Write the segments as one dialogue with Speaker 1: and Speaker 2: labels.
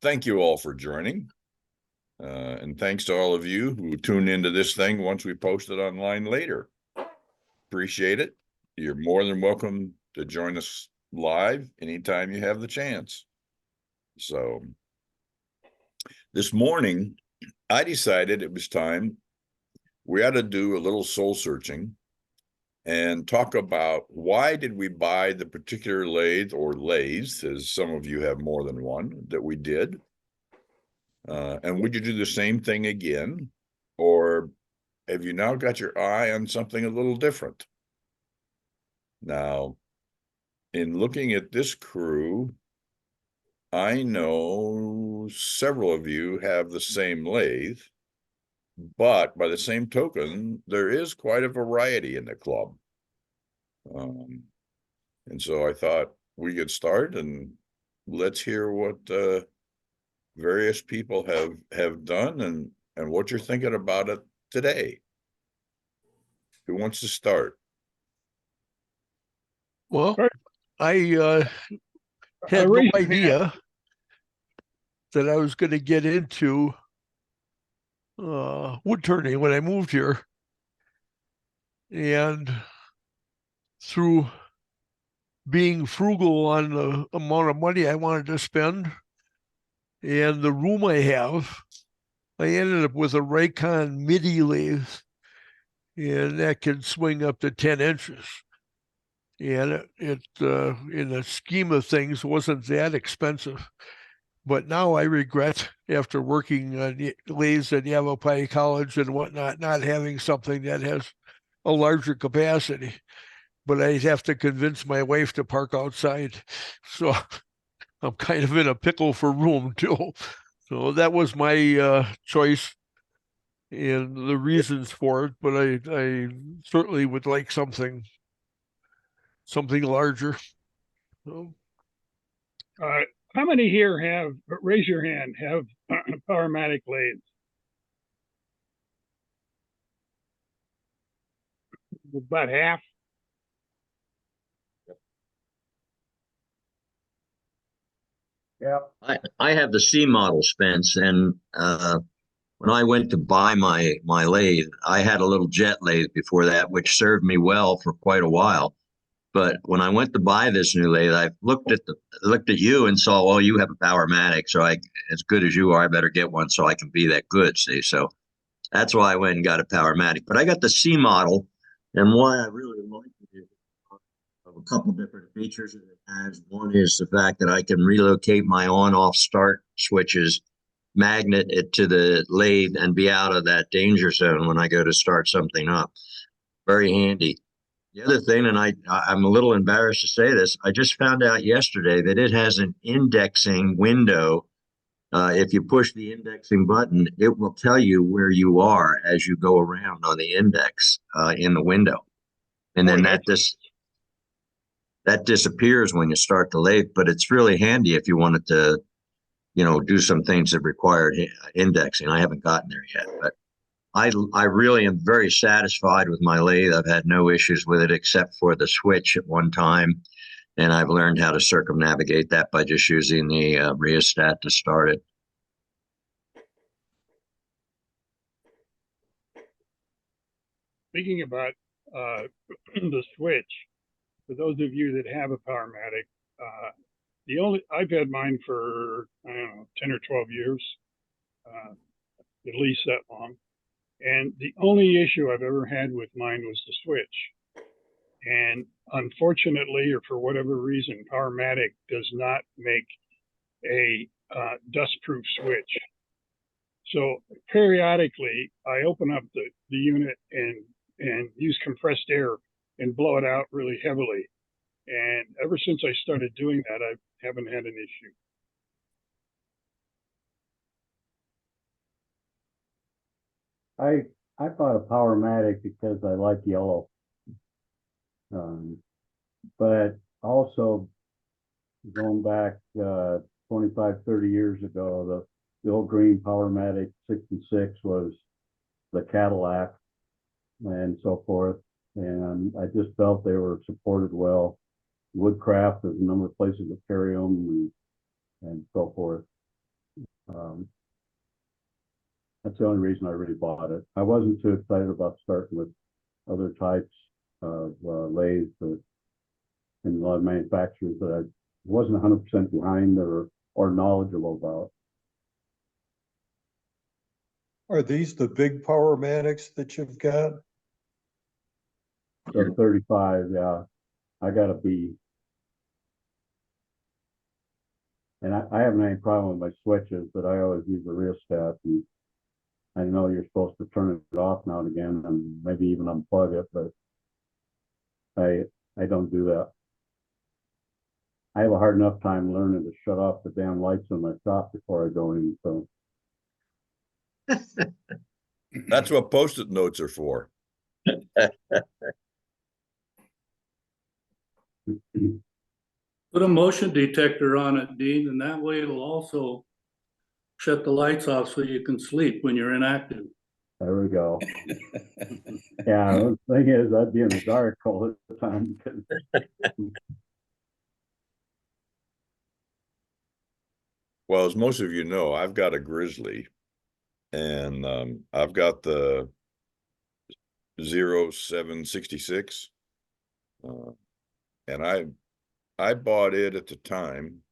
Speaker 1: thank you all for joining. And thanks to all of you who tune into this thing once we post it online later. Appreciate it. You're more than welcome to join us live anytime you have the chance. So this morning, I decided it was time we ought to do a little soul searching and talk about why did we buy the particular lathe or lathes, as some of you have more than one, that we did. And would you do the same thing again? Or have you now got your eye on something a little different? Now, in looking at this crew, I know several of you have the same lathe, but by the same token, there is quite a variety in the club. And so I thought we could start and let's hear what various people have done and what you're thinking about it today. Who wants to start?
Speaker 2: Well, I had no idea that I was going to get into wood turning when I moved here. And through being frugal on the amount of money I wanted to spend and the room I have, I ended up with a Raycon MIDI lathe, and that can swing up to 10 inches. And it in the scheme of things, wasn't that expensive. But now I regret, after working on lathes at Yavapai College and whatnot, not having something that has a larger capacity. But I'd have to convince my wife to park outside. So I'm kind of in a pickle for room too. So that was my choice and the reasons for it. But I certainly would like something larger. So,
Speaker 3: how many here have, raise your hand, have Powermatic lathes? About half.
Speaker 4: Yeah. I have the C model, Spence, and when I went to buy my lathe, I had a little jet lathe before that, which served me well for quite a while. But when I went to buy this new lathe, I looked at you and saw, oh, you have a Powermatic, so as good as you are, I better get one so I can be that good. See, so that's why I went and got a Powermatic. But I got the C model, and why I really like it is of a couple different features that it has. One is the fact that I can relocate my on-off start switches, magnet it to the lathe, and be out of that danger zone when I go to start something up. Very handy. The other thing, and I'm a little embarrassed to say this, I just found out yesterday that it has an indexing window. If you push the indexing button, it will tell you where you are as you go around on the index in the window. And then that disappears when you start the lathe, but it's really handy if you wanted to, do some things that required indexing. I haven't gotten there yet, but I really am very satisfied with my lathe. I've had no issues with it except for the switch at one time, and I've learned how to circumnavigate that by just using the rheostat to start it.
Speaker 3: Speaking about the switch, for those of you that have a Powermatic, I've had mine for, I don't know, 10 or 12 years, at least that long. And the only issue I've ever had with mine was the switch. And unfortunately, or for whatever reason, Powermatic does not make a dustproof switch. So periodically, I open up the unit and use compressed air and blow it out really heavily. And ever since I started doing that, I haven't had an issue.
Speaker 5: I bought a Powermatic because I like yellow. But also going back 25, 30 years ago, the old green Powermatic 66 was the Cadillac and so forth. And I just felt they were supported well. Woodcraft, there's a number of places to carry them and so forth. That's the only reason I really bought it. I wasn't too excited about starting with other types of lathes and a lot of manufacturers that I wasn't 100% behind or knowledgeable about.
Speaker 6: Are these the big Powermatics that you've got?
Speaker 5: The 35, yeah, I got a B. And I haven't any problem with my switches, but I always use the rheostat. And I know you're supposed to turn it off now and again, and maybe even unplug it, but I don't do that. I have a hard enough time learning to shut off the damn lights in my shop before I go in. So
Speaker 1: That's what Post-it notes are for.
Speaker 7: Put a motion detector on it, Dean, and that way it'll also shut the lights off so you can sleep when you're inactive.
Speaker 5: there we go. Yeah, the thing is, I'd be in the dark all the time because
Speaker 1: Well, as most of you know, I've got a Grizzly, and I've got the 0766, and I bought it at the time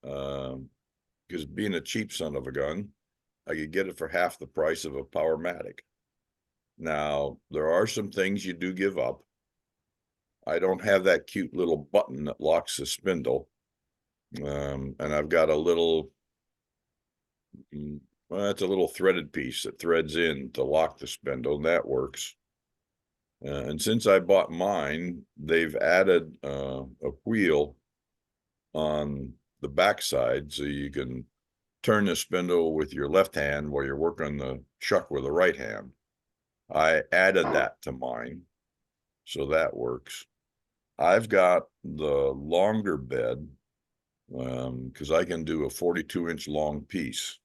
Speaker 1: because being a cheap son of a gun, I could get it for half the price of a Powermatic. Now, there are some things you do give up. I don't have that cute little button that locks the spindle. And I've got a little, well, it's a little threaded piece that threads in to lock the spindle, and that works. And since I bought mine, they've added a wheel on the backside so you can turn the spindle with your left hand while you're working the chuck with the right hand. I added that to mine, so that works. I've got the longer bed because I can do a 42-inch long piece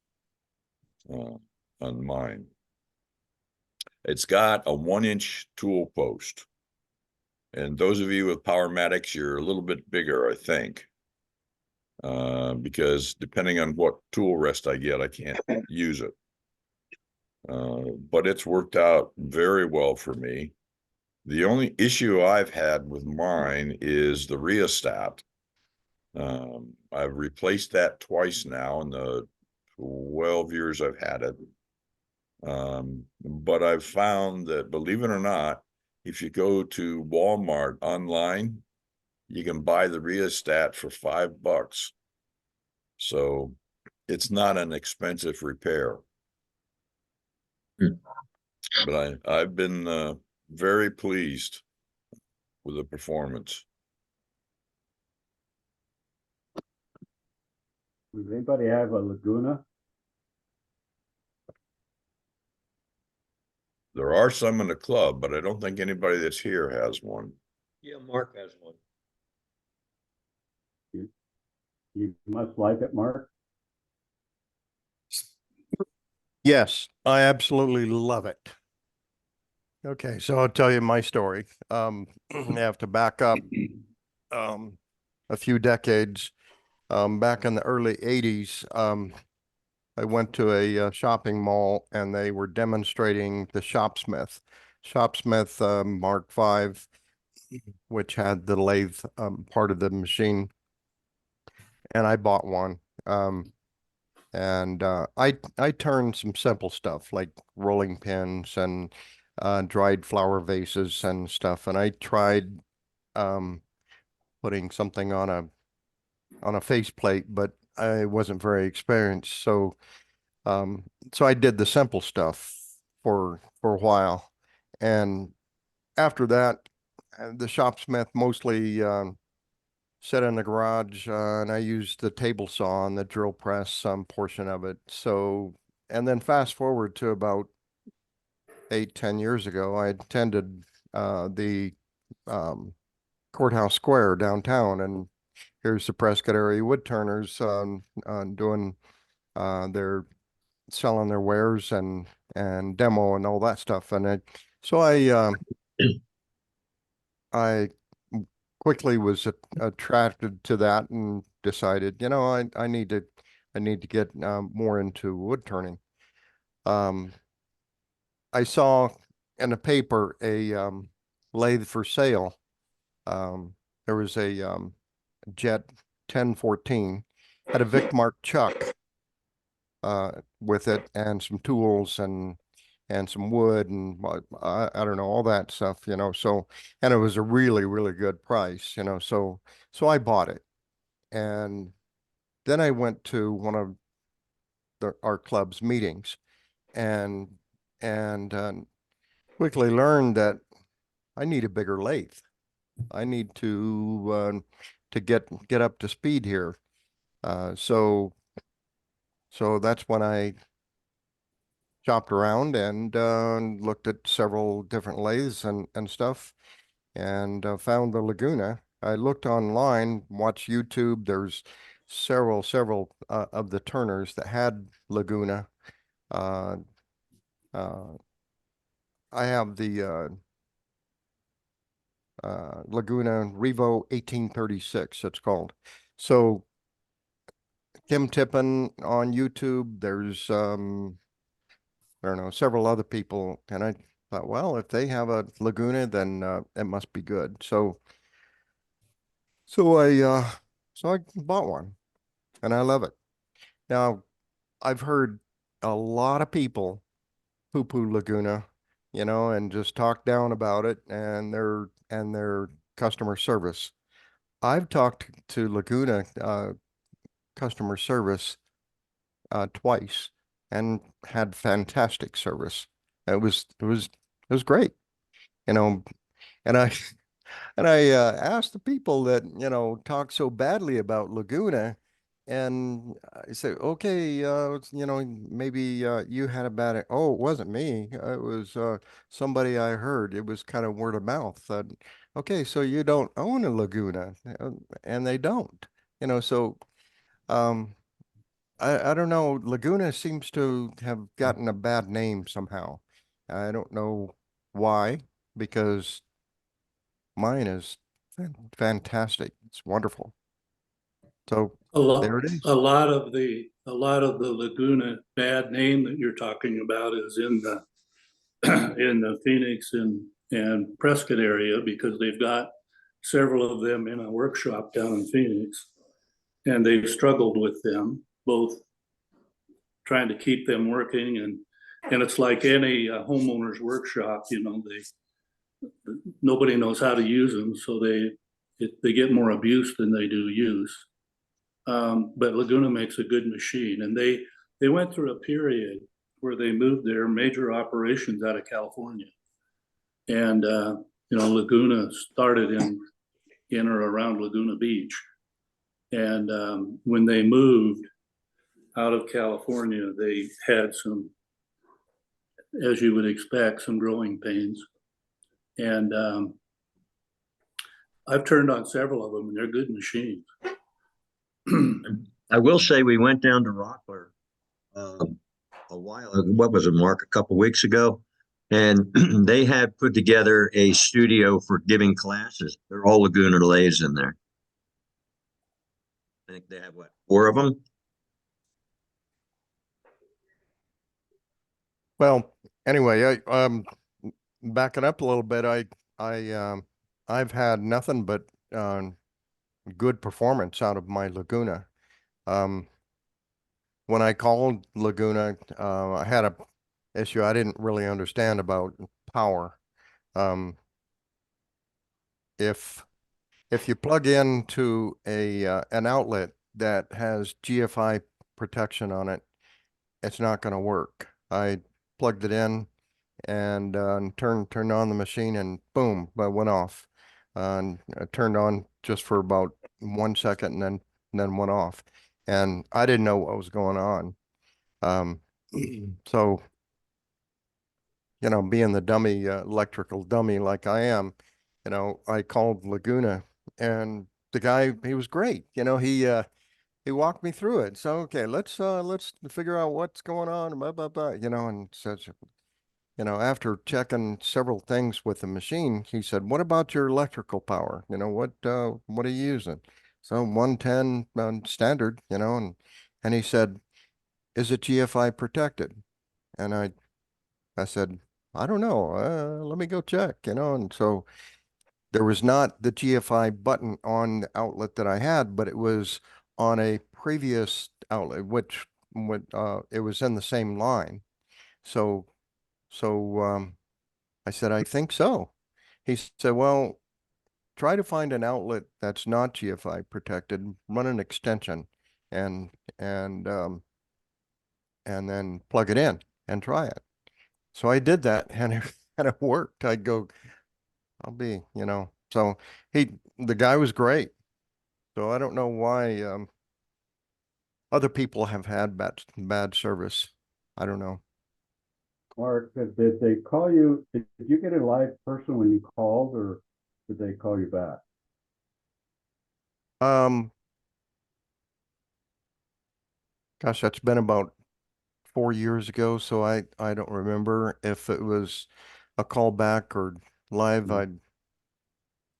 Speaker 1: on mine. It's got a 1-inch tool post. And those of you with Powermatics, you're a little bit bigger, I think. Because depending on what tool rest I get, I can't use it. But it's worked out very well for me. The only issue I've had with mine is the rheostat. I've replaced that twice now in the 12 years I've had it. But I've found that, believe it or not, if you go to Walmart online, you can buy the rheostat for $5. So it's not an expensive repair. But I've been very pleased with the performance.
Speaker 5: does anybody have a Laguna?
Speaker 1: There are some in the club, but I don't think anybody that's here has one.
Speaker 4: Yeah, Mark has one.
Speaker 5: You must like it, Mark.
Speaker 8: Yes, I absolutely love it. Okay, so I'll tell you my story. I have to back up a few decades. Back in the early 80s, I went to a shopping mall and they were demonstrating the Shopsmith Mark V, which had the lathe part of the machine. And I bought one. And I turned some simple stuff like rolling pins and dried flower vases and stuff. And I tried putting something on a faceplate, but I wasn't very experienced. So I did the simple stuff for a while. And after that, the Shopsmith mostly set in the garage, and I used the table saw and the drill press, some portion of it. So, and then fast forward to about 8-10 years ago, I attended the Courthouse Square downtown, and here's the Prescott Area Woodturners doing they're selling their wares and demo and all that stuff. And so I quickly was attracted to that and decided, I need I need to get more into wood turning. I saw in a paper a lathe for sale. There was a Jet 1014, had a Vic Mark chuck with it, and some tools and some wood and I don't know, all that stuff, you know. So, and it was a really, really good price, you know. So I bought it, and then I went to one of our club's meetings, and quickly learned that I need a bigger lathe. I need to get up to speed here. So that's when I shopped around and looked at several different lathes and stuff, and found the Laguna. I looked online, watched YouTube. There's several of the turners that had Laguna. Uh, uh, I have the Laguna Revo 1836, it's called. So Tim Tippin on YouTube, there's I don't know, several other people, and I thought, well, if they have a Laguna, then it must be good. So I bought one, and I love it. Now, I've heard a lot of people poo-poo Laguna, you know, and just talk down about it and their customer service. I've talked to Laguna customer service twice and had fantastic service. It was great, you know. And I asked the people that, you know, talk so badly about Laguna, and I said, okay, you know, maybe you had a bad. Oh, it wasn't me. It was somebody I heard. It was kind of word of mouth. Okay, so you don't own a Laguna, and they don't, you know. So um, I don't know. Laguna seems to have gotten a bad name somehow. I don't know why, because mine is fantastic. It's wonderful. So
Speaker 7: A lot,
Speaker 8: there it is.
Speaker 7: a lot of the Laguna bad name that you're talking about is in the in the Phoenix and Prescott area, because they've got several of them in a workshop down in Phoenix, and they've struggled with them, both trying to keep them working, and it's like any homeowner's workshop, you know, nobody knows how to use them, so they get more abuse than they do use. But Laguna makes a good machine, and they went through a period where they moved their major operations out of California, and you know, Laguna started in or around Laguna Beach, and when they moved out of California, they had some, as you would expect, some growing pains, and I've turned on several of them, and they're good machines.
Speaker 4: I will say we went down to Rockler a while ago. What was it, Mark? A couple weeks ago, and they had put together a studio for giving classes. They're all Laguna lathes in there. I think they have what, 4 of them?
Speaker 8: Well, anyway, backing up a little bit, I've had nothing but good performance out of my Laguna. When I called Laguna, I had a issue I didn't really understand about power. If you plug into an outlet that has GFI protection on it, it's not going to work. I plugged it in and turned on the machine, and boom, it went off. And it turned on just for about 1 second, and then went off. And I didn't know what was going on. So, you know, being the dummy, electrical dummy like I am, you know, I called Laguna, and the guy, he was great. You know, he walked me through it. So, okay, let's figure out what's going on, blah, blah, blah, you know, and says, you know, after checking several things with the machine, he said, what about your electrical power? You know, what are you using? So 110 standard, you know, and And he said, "Is it GFI protected?" And I said, "I don't know. Let me go check," and so there was not the GFI button on the outlet that I had, but it was on a previous outlet, which it was in the same line. So, I said, "I think so." He said, "Well, try to find an outlet that's not GFI protected, run an extension and and um and then plug it in and try it." So I did that and and it worked. I'd go, I'll be, so the guy was great. So I don't know why other people have had bad service. I don't know.
Speaker 5: Mark, did they call you? Did you get a live person when you called, or did they call you back?
Speaker 8: Gosh, that's been about 4 years ago, so I don't remember if it was a call back or live. I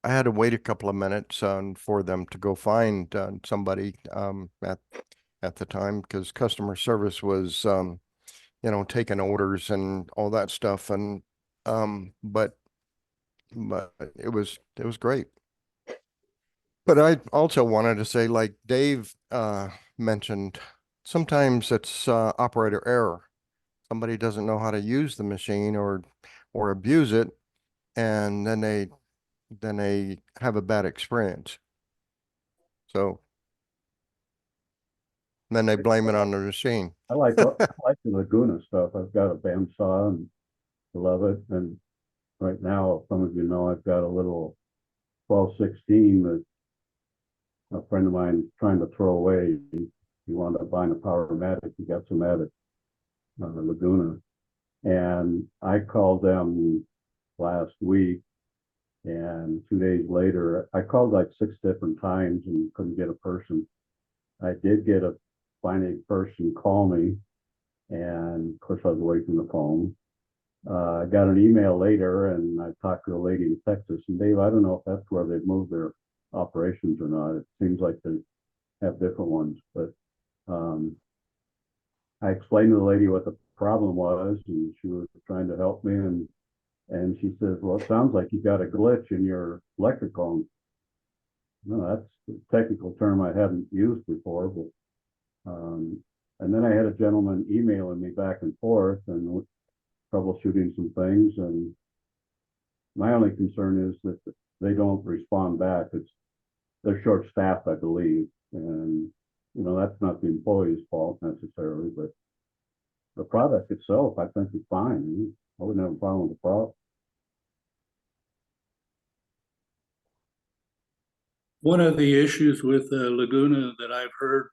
Speaker 8: had to wait a couple of minutes for them to go find somebody at the time, because customer service was taking orders and all that stuff, and but it was great. But I also wanted to say, like Dave mentioned, sometimes it's operator error. Somebody doesn't know how to use the machine or abuse it, and then they have a bad experience. So then they blame it on the machine.
Speaker 5: I like the Laguna stuff. I've got a bandsaw and I love it. And right now, some of you know, I've got a little 1216 that a friend of mine is trying to throw away. He wound up buying a Powermatic. He got some at it, Laguna. And I called them last week, and 2 days later, I called like 6 different times and couldn't get a person. I did get a finally person call me, and of course I was away from the phone. I got an email later, and I talked to a lady in Texas. And Dave, I don't know if that's where they've moved their operations or not. It seems like they have different ones, but I explained to the lady what the problem was, and she was trying to help me. And she says, "Well, it sounds like you got a glitch in your electrical." No, that's a technical term I hadn't used before, but and then I had a gentleman emailing me back and forth and troubleshooting some things. And my only concern is that they don't respond back. They're short-staffed, I believe, and that's not the employee's fault necessarily, but the product itself, I think, is fine. I wouldn't have a problem with the product.
Speaker 7: One of the issues with Laguna that I've heard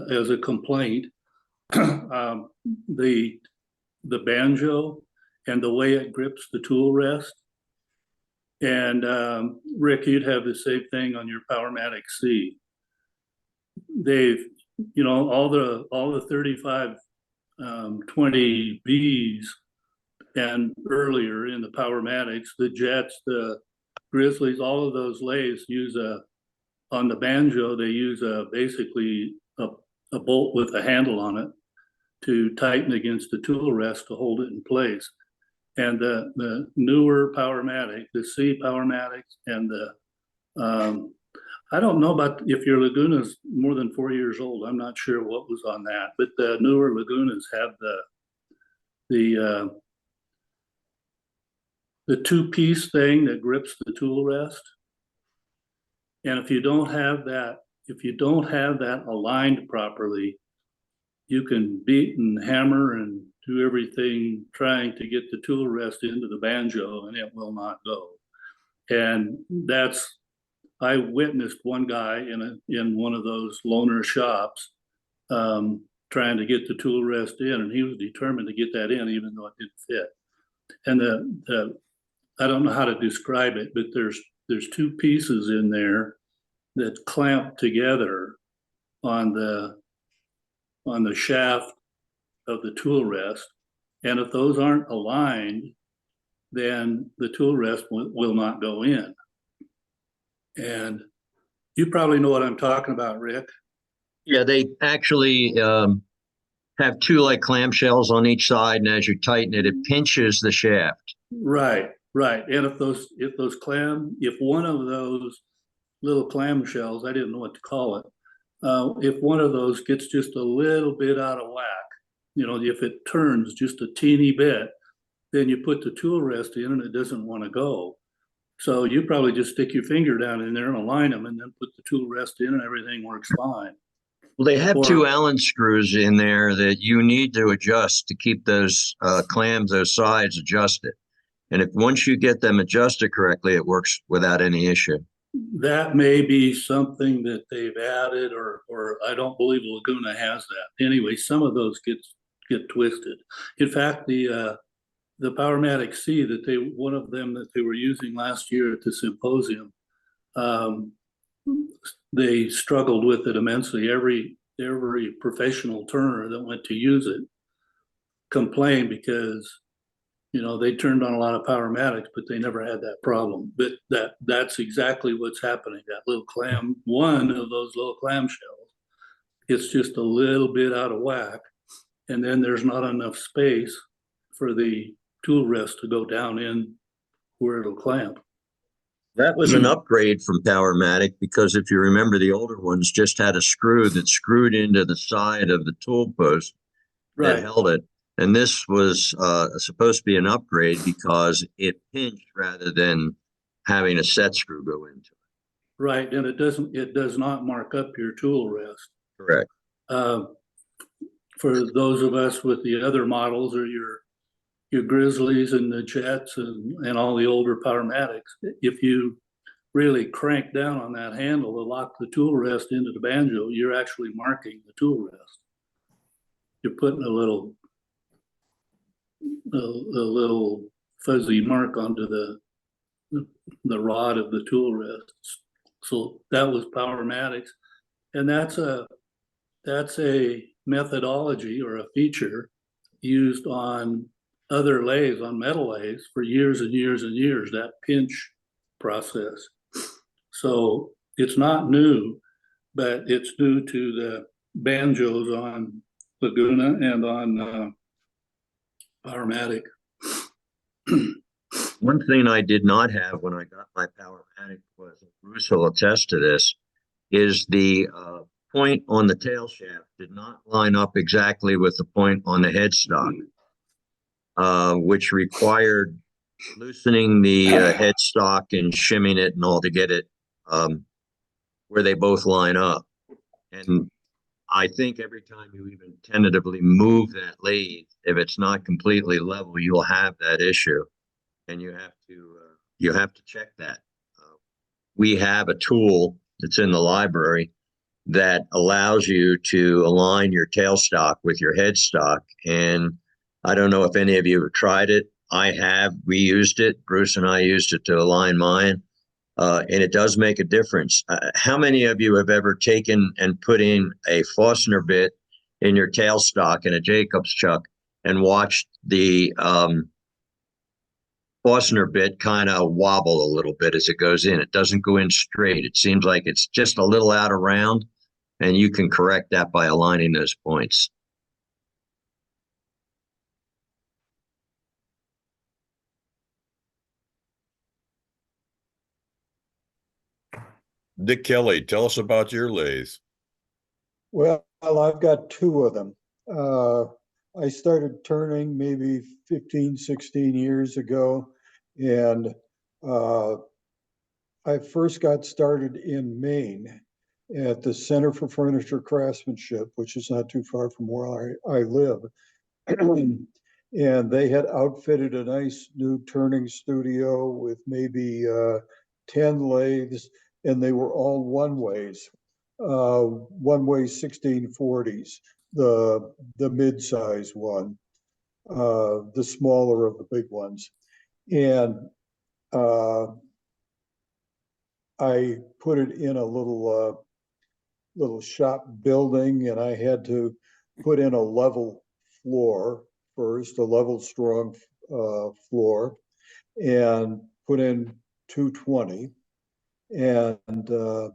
Speaker 7: as a complaint, the banjo and the way it grips the tool rest. And Rick, you'd have the same thing on your Powermatic C. They've, all the 35 20Bs and earlier in the Powermatics, the Jets, the Grizzlies, all of those lathes use on the banjo, they use basically a bolt with a handle on it to tighten against the tool rest to hold it in place. And the newer Powermatic, the C Powermatics, and I don't know about if your Laguna's more than 4 years old. I'm not sure what was on that, but the newer Lagunas have the two-piece thing that grips the tool rest. And if you don't have that aligned properly, you can beat and hammer and do everything trying to get the tool rest into the banjo, and it will not go. And I witnessed one guy in one of those loaner shops trying to get the tool rest in, and he was determined to get that in even though it didn't fit. And I don't know how to describe it, but there's two pieces in there that clamp together on the shaft of the tool rest. And if those aren't aligned, then the tool rest will not go in. And you probably know what I'm talking about, Rick.
Speaker 4: Yeah, they actually have two like clamshells on each side, and as you tighten it, it pinches the shaft.
Speaker 7: Right, right. And if one of those little clamshells, I didn't know what to call it. If one of those gets just a little bit out of whack, if it turns just a teeny bit, then you put the tool rest in and it doesn't want to go. So you probably just stick your finger down in there and align them and then put the tool rest in and everything works fine.
Speaker 4: Well, they have
Speaker 7: Or-
Speaker 4: two Allen screws in there that you need to adjust to keep those clams, those sides adjusted. And if once you get them adjusted correctly, it works without any issue.
Speaker 7: That may be something that they've added, or I don't believe Laguna has that. Anyway, some of those get twisted. In fact, the Powermatic C one of them that they were using last year at the symposium, they struggled with it immensely. Every professional turner that went to use it complained because they turned on a lot of Powermatics, but they never had that problem. But that's exactly what's happening. That little one of those little clamshells, it's just a little bit out of whack, and then there's not enough space for the tool rest to go down in where it'll clamp.
Speaker 4: That was an upgrade from Powermatic because if you remember, the older ones just had a screw that screwed into the side of the tool post that held it. And this was supposed to be an upgrade because it pinched rather than having a set screw go into it.
Speaker 7: Right, and it does not mark up your tool rest.
Speaker 4: Correct.
Speaker 7: For those of us with the other models or your Grizzlies and the Jets and all the older Powermatics, if you really crank down on that handle to lock the tool rest into the banjo, you're actually marking the tool rest. You're putting a little fuzzy mark onto the rod of the tool rest. So that was Powermatics, and that's a methodology or a feature used on other lathes, on metal lathes, for years and years and years, that pinch process. So it's not new, but it's new to the banjos on Laguna and on Powermatic.
Speaker 4: One thing I did not have when I got my Powermatic was, Bruce will attest to this, is the point on the tail shaft did not line up exactly with the point on the headstock, which required loosening the headstock and shimming it and all to get it where they both line up. And I think every time you even tentatively move that lathe, if it's not completely level, you'll have that issue, and you have to check that. We have a tool that's in the library that allows you to align your tailstock with your headstock. And I don't know if any of you have tried it. I have. We used it. Bruce and I used it to align mine. And it does make a difference. How many of you have ever taken and put in a Forstner bit in your tailstock in a Jacobs chuck and watched the Forstner bit kind of wobble a little bit as it goes in? It doesn't go in straight. It seems like it's just a little out of round, and you can correct that by aligning those points.
Speaker 1: Dick Kelly, tell us about your lathe.
Speaker 6: Well, I've got two of them. I started turning maybe 15, 16 years ago, and I first got started in Maine at the Center for Furniture Craftsmanship, which is not too far from where I live. And they had outfitted a nice new turning studio with maybe 10 lathes, and they were all one-ways, 1640s, the mid-size one, the smaller of the big ones. And I put it in a little shop building, and I had to put in a level floor first, a level strong floor, and put in 220. And the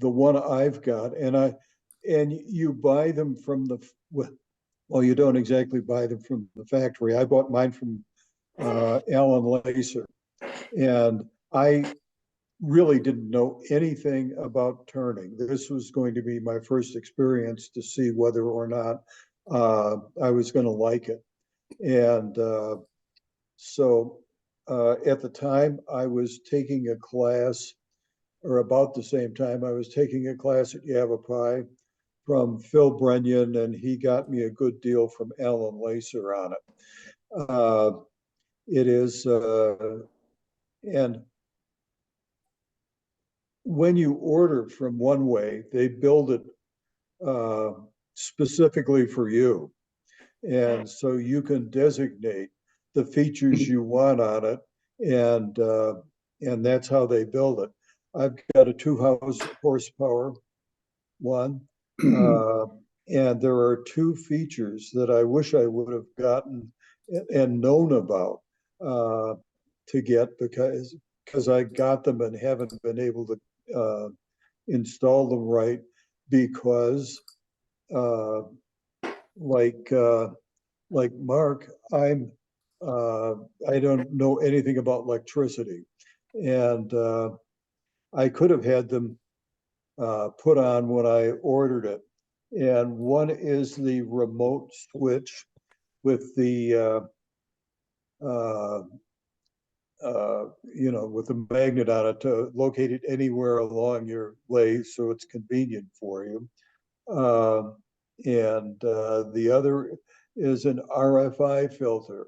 Speaker 6: one I've got, and and you buy them from well, you don't exactly buy them from the factory. I bought mine from Alan Lacer, and I really didn't know anything about turning. This was going to be my first experience to see whether or not I was going to like it. And so at the time, I was taking a class, or about the same time, I was taking a class at Yavapai from Phil Brennan, and he got me a good deal from Alan Lacer on it. It is, and when you order from One Way, they build it specifically for you. And so you can designate the features you want on it, and that's how they build it. I've got a 2 horsepower one, and there are 2 features that I wish I would have gotten and known about to get, because I got them and haven't been able to install them right, because like Mark, I don't know anything about electricity, and I could have had them put on when I ordered it. And one is the remote switch with the with the magnet on it to locate it anywhere along your lathe, so it's convenient for you. And the other is an RFI filter.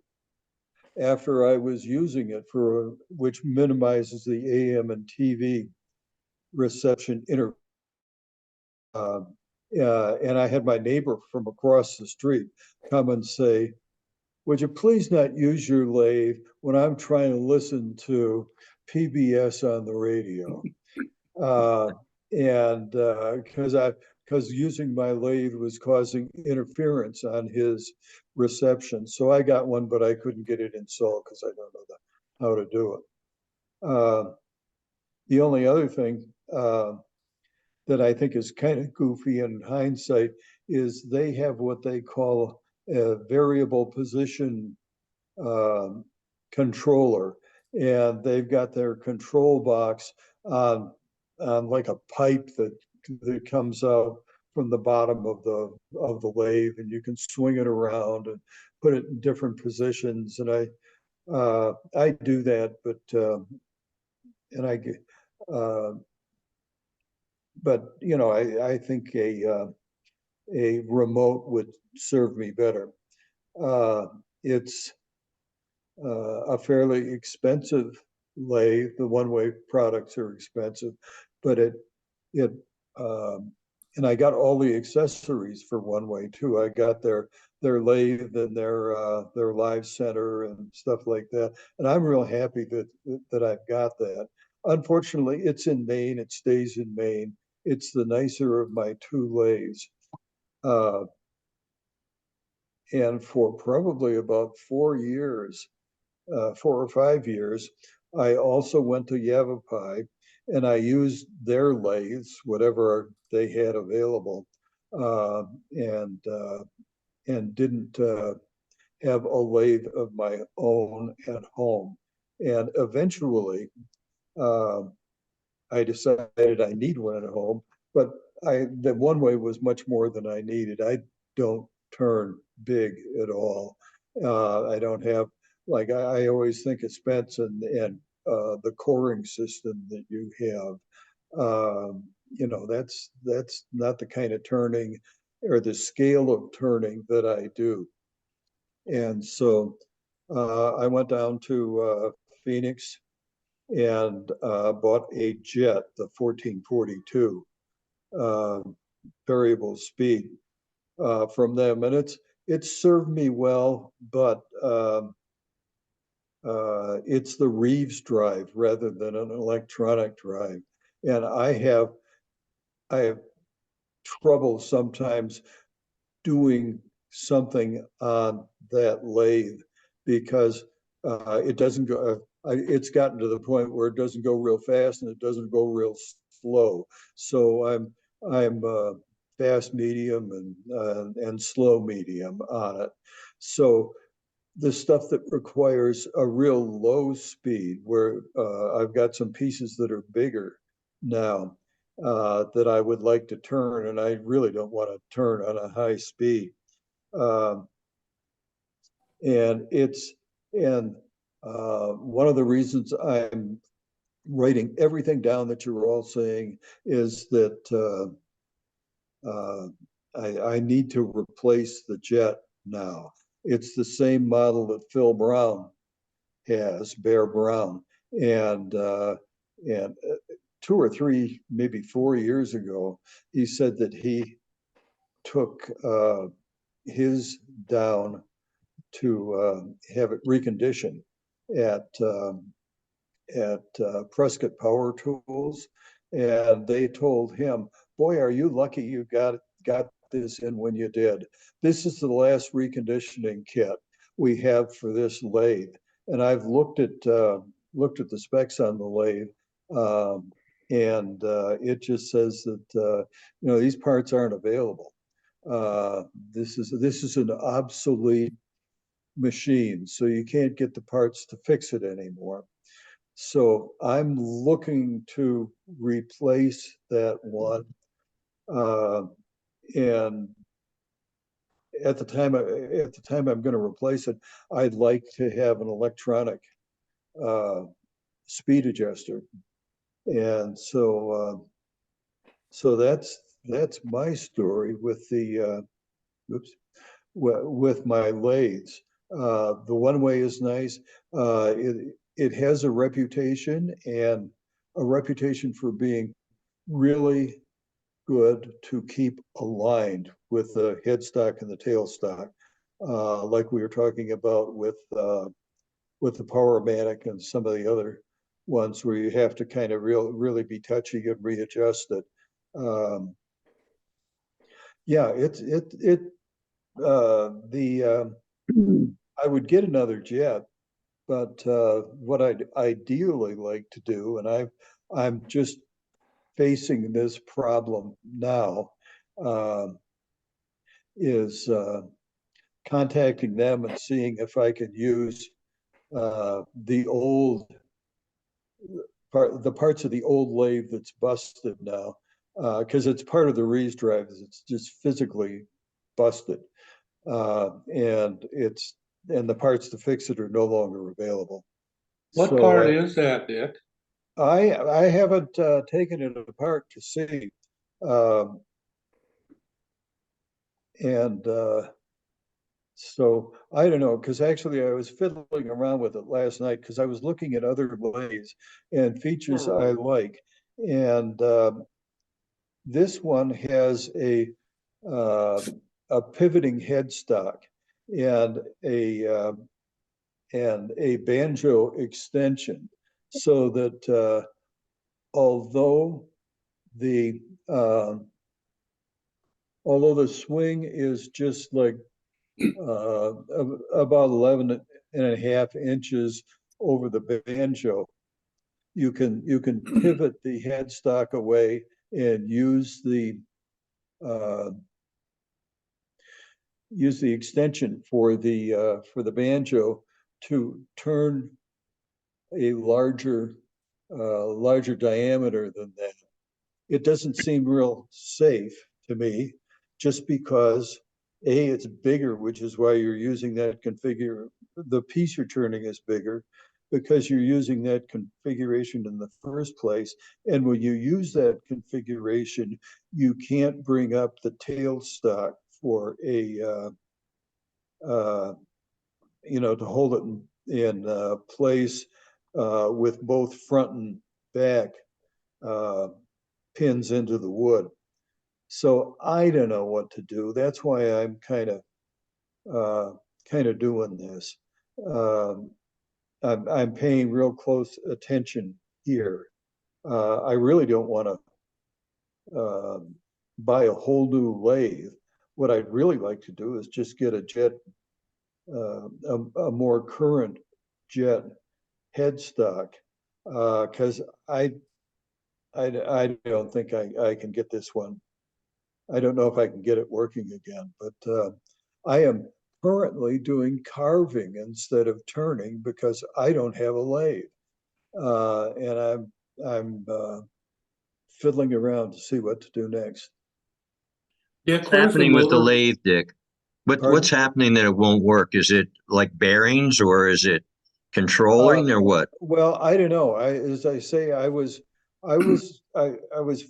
Speaker 6: After I was using it which minimizes the AM and TV reception and I had my neighbor from across the street come and say, would you please not use your lathe when I'm trying to listen to PBS on the radio? And because using my lathe was causing interference on his reception. So I got one, but I couldn't get it installed because I don't know how to do it. The only other thing that I think is kind of goofy in hindsight is they have what they call a variable position controller, and they've got their control box on like a pipe that comes out from the bottom of the lathe, and you can swing it around and put it in different positions. And I do that, but and I but I think a remote would serve me better. It's a fairly expensive lathe. The one-way products are expensive, but and I got all the accessories for One Way too. I got their lathe and their live center and stuff like that. And I'm real happy that I've got that. Unfortunately, it's in Maine. It stays in Maine. It's the nicer of my 2 lathes. And for probably about 4 years, 4 or 5 years, I also went to Yavapai, and I used their lathes, whatever they had available, and didn't have a lathe of my own at home. And eventually, I decided I need one at home, but the One Way was much more than I needed. I don't turn big at all. I don't have, like, I always think of Spence and the coring system that you have. That's not the kind of turning or the scale of turning that I do. And so I went down to Phoenix and bought a Jet, the 1442 variable speed from them, and it's served me well, but it's the Reeves drive rather than an electronic drive, and I have trouble sometimes doing something on that lathe because it doesn't go. It's gotten to the point where it doesn't go real fast and it doesn't go real slow. So I'm fast medium and slow medium on it. So the stuff that requires a real low speed, where I've got some pieces that are bigger now that I would like to turn, and I really don't want to turn on a high speed. And one of the reasons I'm writing everything down that you're all saying is that I need to replace the jet now. It's the same model that Phil Brown has, Bear Brown, and 2 or 3, maybe 4 years ago, he said that he took his down to have it reconditioned at Prescott Power Tools, and they told him, "Boy, are you lucky you got this in when you did. This is the last reconditioning kit we have for this lathe." And I've looked at the specs on the lathe, and it just says that these parts aren't available. This is an obsolete machine, so you can't get the parts to fix it anymore. So I'm looking to replace that one. And at the time I'm going to replace it, I'd like to have an electronic speed adjuster. And so that's my story with the with my lathes. The one way is nice. It has a reputation for being really good to keep aligned with the headstock and the tailstock, like we were talking about with the Powermatic and some of the other ones where you have to kind of really be touchy and readjust it. Yeah, I would get another jet, but what I'd ideally like to do, and I'm just facing this problem now, is contacting them and seeing if I can use the parts of the old lathe that's busted now, because it's part of the Rees drive. It's just physically busted, and the parts to fix it are no longer available.
Speaker 7: What part is that, Dick?
Speaker 6: I haven't taken it apart to see, and so I don't know, because actually I was fiddling around with it last night because I was looking at other lathes and features I like, and this one has a pivoting headstock and a banjo extension, so that although the swing is just like about 11.5 inches over the banjo, you can pivot the headstock away and use the extension for the banjo to turn a larger diameter than that. It doesn't seem real safe to me, just because it's bigger, which is why you're using that the piece you're turning is bigger because you're using that configuration in the first place. And when you use that configuration, you can't bring up the tailstock for to hold it in place with both front and back pins into the wood. So I don't know what to do. That's why I'm kind of doing this. I'm paying real close attention here. I really don't want to buy a whole new lathe. What I'd really like to do is just get a jet, a more current jet headstock, because I don't think I can get this one I don't know if I can get it working again, but I am currently doing carving instead of turning because I don't have a lathe. And I'm fiddling around to see what to do next.
Speaker 7: Dick,
Speaker 4: What's
Speaker 7: where's the
Speaker 4: happening with the
Speaker 7: motor?
Speaker 4: lathe, Dick? What's
Speaker 6: Pardon?
Speaker 4: happening that it won't work? Is it like bearings or is it controlling or what?
Speaker 6: Well, I don't know. As I say, I was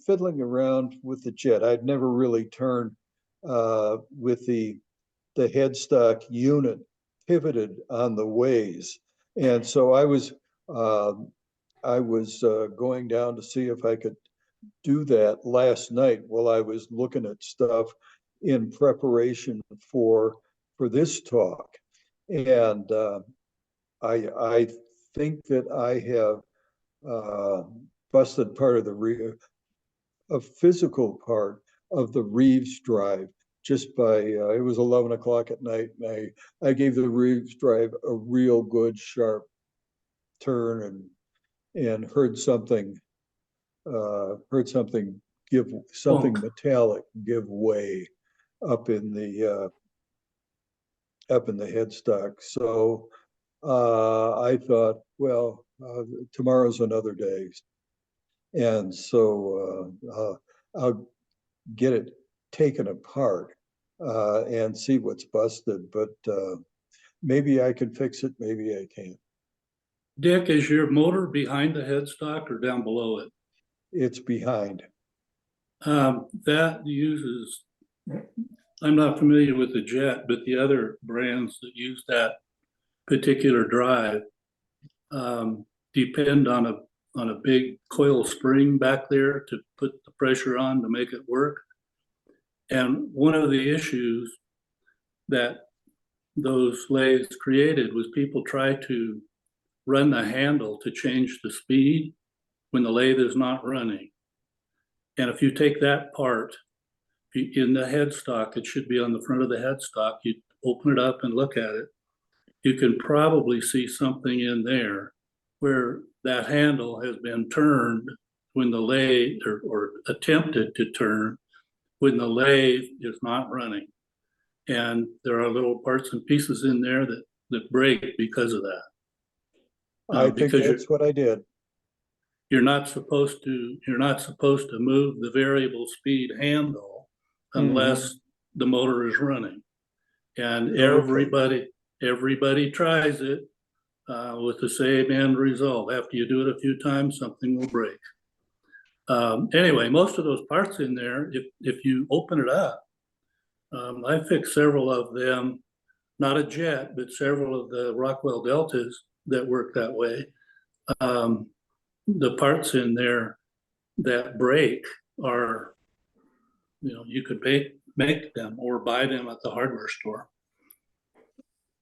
Speaker 6: fiddling around with the jet. I'd never really turned with the headstock unit pivoted on the ways, and so I was going down to see if I could do that last night while I was looking at stuff in preparation for this talk, and I think that I have busted part of a physical part of the Reeves drive just by it was 11 o'clock at night, and I gave the Reeves drive a real good sharp turn and heard something give something
Speaker 7: Bonk.
Speaker 6: metallic give way up in the headstock. So I thought, well, tomorrow's another day, and so I'll get it taken apart and see what's busted. But maybe I can fix it, maybe I can't.
Speaker 7: Dick, is your motor behind the headstock or down below it?
Speaker 6: It's behind.
Speaker 7: That uses, I'm not familiar with the Jet, but the other brands that use that particular drive depend on a big coil spring back there to put the pressure on to make it work. And one of the issues that those lathes created was people try to run the handle to change the speed when the lathe is not running. And if you take that part in the headstock, it should be on the front of the headstock. You open it up and look at it. You can probably see something in there where that handle has been turned when the lathe or attempted to turn when the lathe is not running. And there are little parts and pieces in there that break because of that.
Speaker 6: I think that's what I did.
Speaker 7: You're not supposed to move the variable speed handle unless the motor is running. And everybody tries it with the same end result. After you do it a few times, something will break. Anyway, most of those parts in there, if you open it up, I fixed several of them, not a Jet, but several of the Rockwell Deltas that work that way. The parts in there that break are, you could make them or buy them at the hardware store.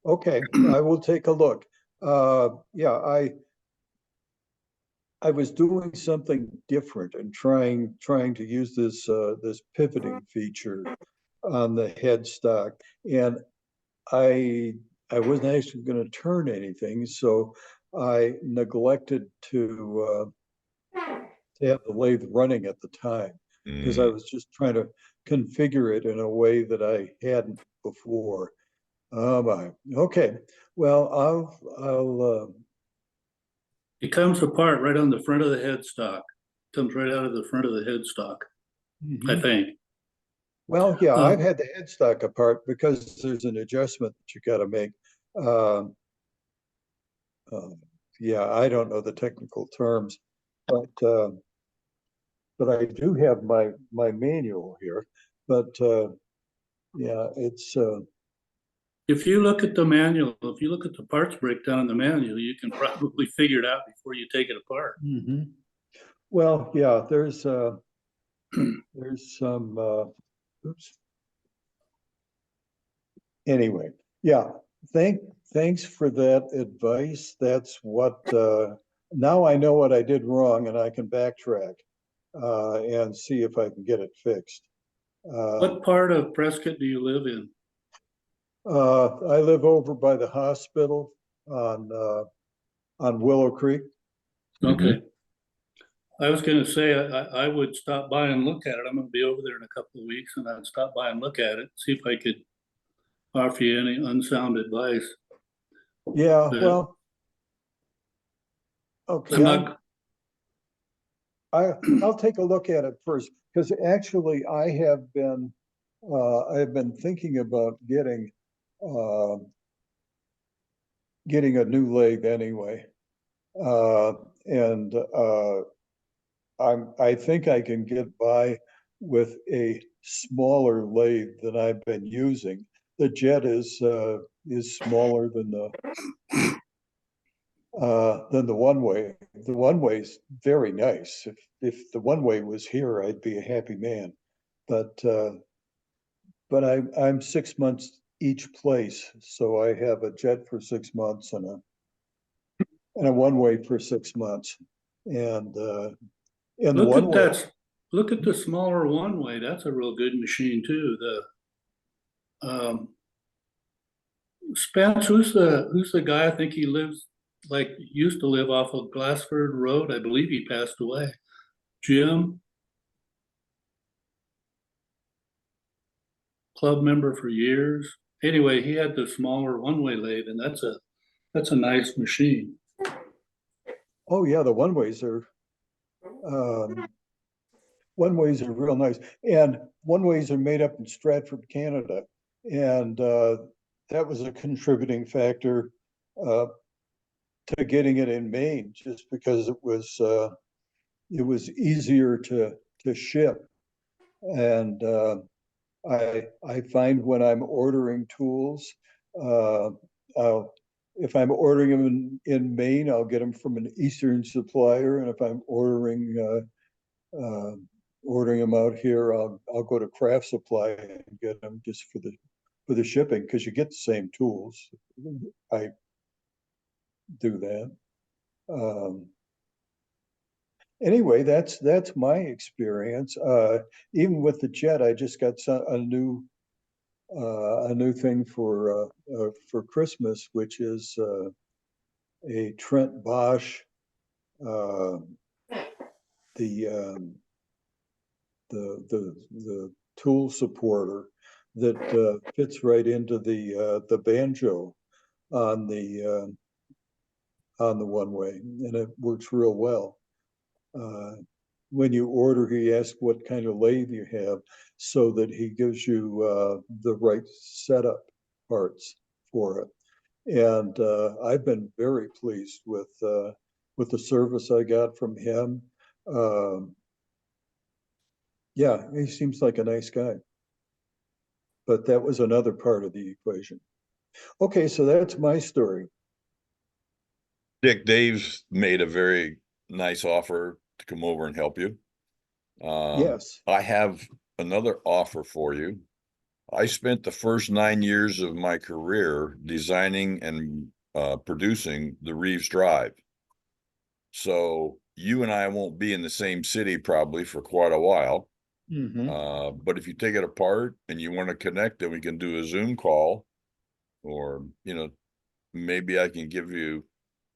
Speaker 6: Okay, I will take a look. Yeah, I was doing something different and trying to use this this pivoting feature on the headstock, and I wasn't actually going to turn anything, so I neglected to have the lathe running at the time because I was just trying to configure it in a way that I hadn't before. Oh my. Okay. Well, I'll
Speaker 7: It comes apart right on the front of the headstock. Comes right out of the front of the headstock, I think.
Speaker 6: Well, yeah, I've had the headstock apart because there's an adjustment that you got to make. Yeah, I don't know the technical terms, but I do have my manual here. But yeah, it's.
Speaker 7: If you look at the manual, if you look at the parts breakdown in the manual, you can probably figure it out before you take it apart.
Speaker 6: Well, yeah, there's some. Oops. Anyway, yeah. Thanks for that advice. That's what. Now I know what I did wrong, and I can backtrack and see if I can get it fixed.
Speaker 7: What part of Prescott do you live in?
Speaker 6: I live over by the hospital on Willow Creek.
Speaker 7: Okay. I was gonna say, I would stop by and look at it. I'm gonna be over there in a couple of weeks and I'd stop by and look at it, see if I could offer you any unsound advice.
Speaker 6: Yeah,
Speaker 7: But
Speaker 6: well,
Speaker 7: I'm
Speaker 6: okay,
Speaker 7: not,
Speaker 6: I'll take a look at it first, because actually I've been thinking about getting a new lathe anyway. And I think I can get by with a smaller lathe than I've been using. The jet is smaller than the one way. The one way is very nice. If the one way was here, I'd be a happy man. But I'm 6 months each place, so I have a jet for 6 months and a one way for 6 months. And in the
Speaker 7: look
Speaker 6: one
Speaker 7: at
Speaker 6: way,
Speaker 7: that, look at the smaller one way. That's a real good machine too. Spence, who's the guy? I think he lives, like, used to live off of Glassford Road. I believe he passed away. Jim, club member for years. Anyway, he had the smaller one-way lathe, and that's a nice machine.
Speaker 6: oh yeah, the one ways are real nice, and one ways are made up in Stratford, Canada, and that was a contributing factor to getting it in Maine, just because it was easier to ship. And I find when I'm ordering tools, if I'm ordering them in Maine, I'll get them from an Eastern supplier, and if I'm ordering them out here, I'll go to Craft Supply and get them just for the shipping, because you get the same tools. I do that. Anyway, that's my experience. Even with the jet, I just got a new thing for Christmas, which is a Trent Bosch, the tool supporter that fits right into the banjo on the one way, and it works real well. When you order, he asks what kind of lathe you have, so that he gives you the right setup parts for it. And I've been very pleased with the service I got from him. Yeah, he seems like a nice guy. But that was another part of the equation. Okay, so that's my story.
Speaker 1: Dick, Dave's made a very nice offer to come over and help you.
Speaker 6: Yes.
Speaker 1: I have another offer for you. I spent the first 9 years of my career designing and producing the Reeves Drive. So you and I won't be in the same city probably for quite a while. But if you take it apart and you want to connect, then we can do a Zoom call, or, maybe I can give you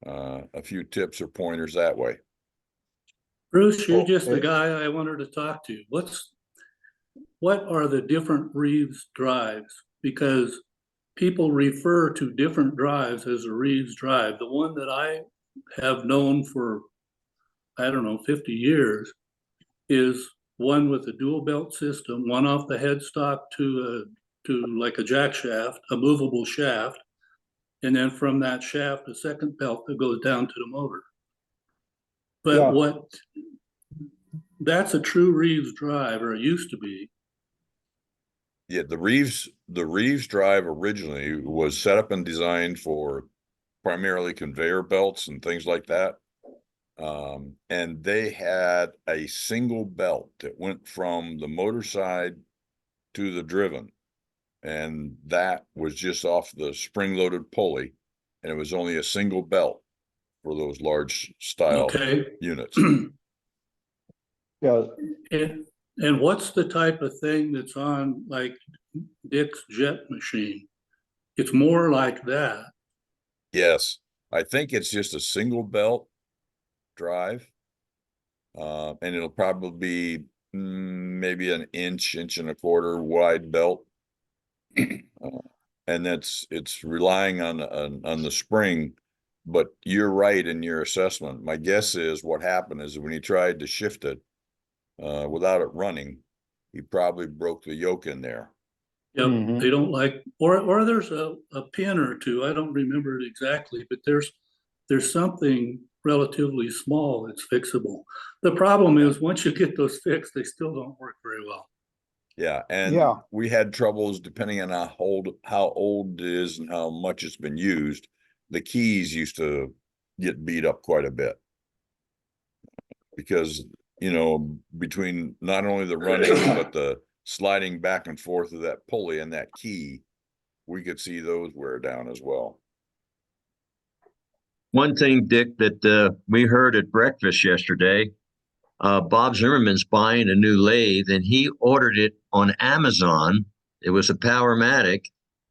Speaker 1: a few tips or pointers that way.
Speaker 7: Bruce, you're just the
Speaker 6: Okay.
Speaker 7: guy I wanted to talk to. What are the different Reeves drives? Because people refer to different drives as a Reeves drive. The one that I have known for, I don't know, 50 years is one with a dual belt system, one off the headstock to like a jack shaft, a movable shaft, and then from that shaft, a second belt that goes down to the motor. But
Speaker 6: Yeah.
Speaker 7: that's a true Reeves drive, or it used to be.
Speaker 1: Yeah, the Reeves Drive originally was set up and designed for primarily conveyor belts and things like that. And they had a single belt that went from the motor side to the driven. And that was just off the spring-loaded pulley. And it was only a single belt for those large style
Speaker 7: Okay.
Speaker 1: units.
Speaker 6: Yeah.
Speaker 7: And what's the type of thing that's on like Dick's jet machine? It's more like that.
Speaker 1: Yes, I think it's just a single belt drive. And it'll probably be maybe an inch and a quarter wide belt. And it's relying on the spring, but you're right in your assessment. My guess is what happened is when he tried to shift it without it running, he probably broke the yoke in there.
Speaker 7: Yep,
Speaker 6: Mhm.
Speaker 7: they don't like, or there's a pin or two, I don't remember it exactly, but there's something relatively small that's fixable. The problem is, once you get those fixed, they still don't work very well.
Speaker 1: Yeah, and
Speaker 6: Yeah.
Speaker 1: we had troubles depending on how old it is and how much it's been used. The keys used to get beat up quite a bit because, you know, between not only the running but the sliding back and forth of that pulley and that key, we could see those wear down as well.
Speaker 4: One thing, Dick, that we heard at breakfast yesterday, Bob Zimmerman's buying a new lathe, and he ordered it on Amazon. It was a Powermatic,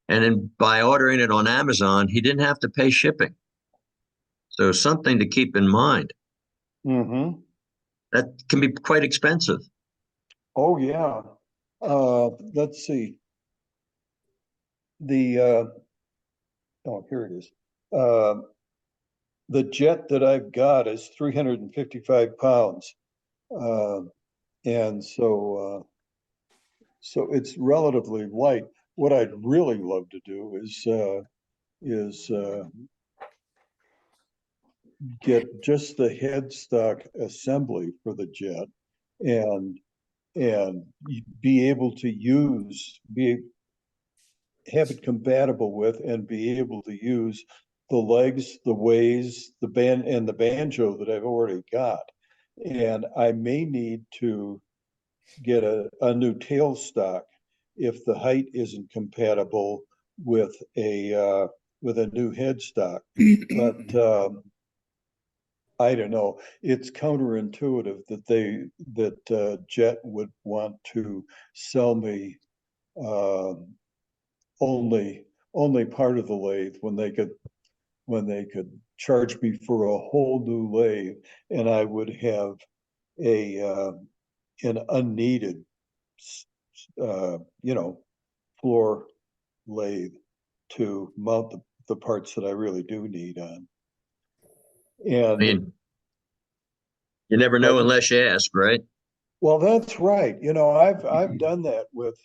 Speaker 4: and then by ordering it on Amazon, he didn't have to pay shipping. So something to keep in mind.
Speaker 6: Mm-hmm.
Speaker 4: That can be quite expensive.
Speaker 6: Oh, yeah. Let's see. Oh, here it is. The jet that I've got is 355 pounds. And so it's relatively light. What I'd really love to do is get just the headstock assembly for the jet and be able to have it compatible with and be able to use the legs, the ways, the banjo that I've already got. And I may need to get a new tailstock if the height isn't compatible with a new headstock. But I don't know. It's counterintuitive that Jet would want to sell me only part of the lathe when they could charge me for a whole new lathe, and I would have an unneeded floor lathe to mount the parts that I really do need on.
Speaker 4: I
Speaker 6: And
Speaker 4: mean, you never know unless you ask, right?
Speaker 6: well, that's right. You know, I've done that with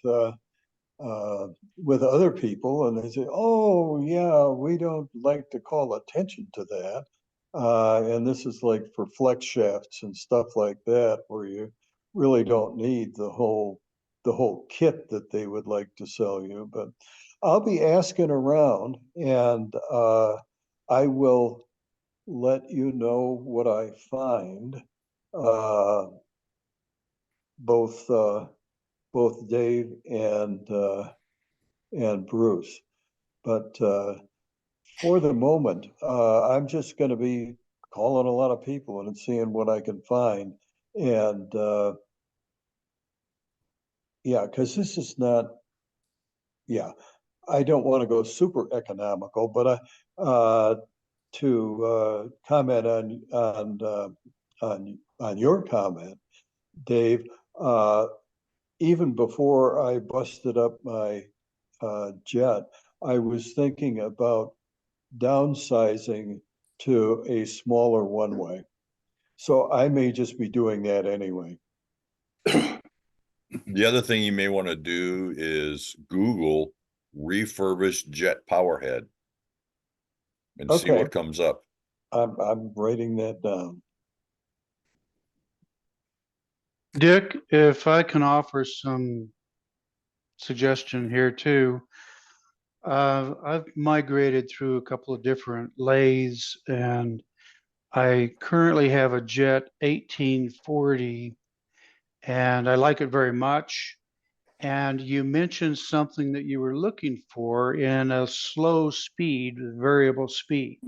Speaker 6: other people, and they say, "Oh, yeah, we don't like to call attention to that." And this is like for flex shafts and stuff like that, where you really don't need the whole kit that they would like to sell you. But I'll be asking around, and I will let you know what I find. Uh, both Dave and Bruce. But for the moment, I'm just going to be calling a lot of people and seeing what I can find. And yeah, because this is not, yeah, I don't want to go super economical, but to comment on your comment, Dave, even before I busted up my jet, I was thinking about downsizing to a smaller one-way. So I may just be doing that anyway.
Speaker 1: The other thing you may want to do is Google refurbished jet powerhead and see
Speaker 6: Okay.
Speaker 1: what comes up.
Speaker 6: I'm writing that down.
Speaker 9: Dick, if I can offer some suggestion here too. I've migrated through a couple of different lathes, and I currently have a Jet 1840, and I like it very much. And you mentioned something that you were looking for in a slow speed, variable speed.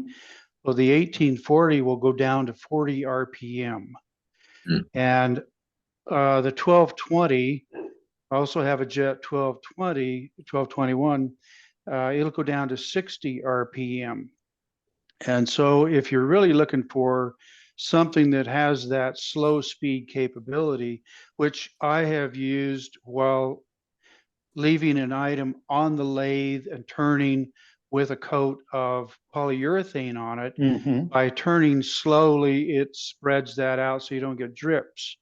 Speaker 9: Well, the 1840 will go down to 40 RPM. And the 1220, I also have a Jet 1220, 1221. It'll go down to 60 RPM. And so if you're really looking for something that has that slow speed capability, which I have used while leaving an item on the lathe and turning with a coat of polyurethane on it.
Speaker 6: Mm-hmm.
Speaker 9: By turning slowly, it spreads that out so you don't get drips.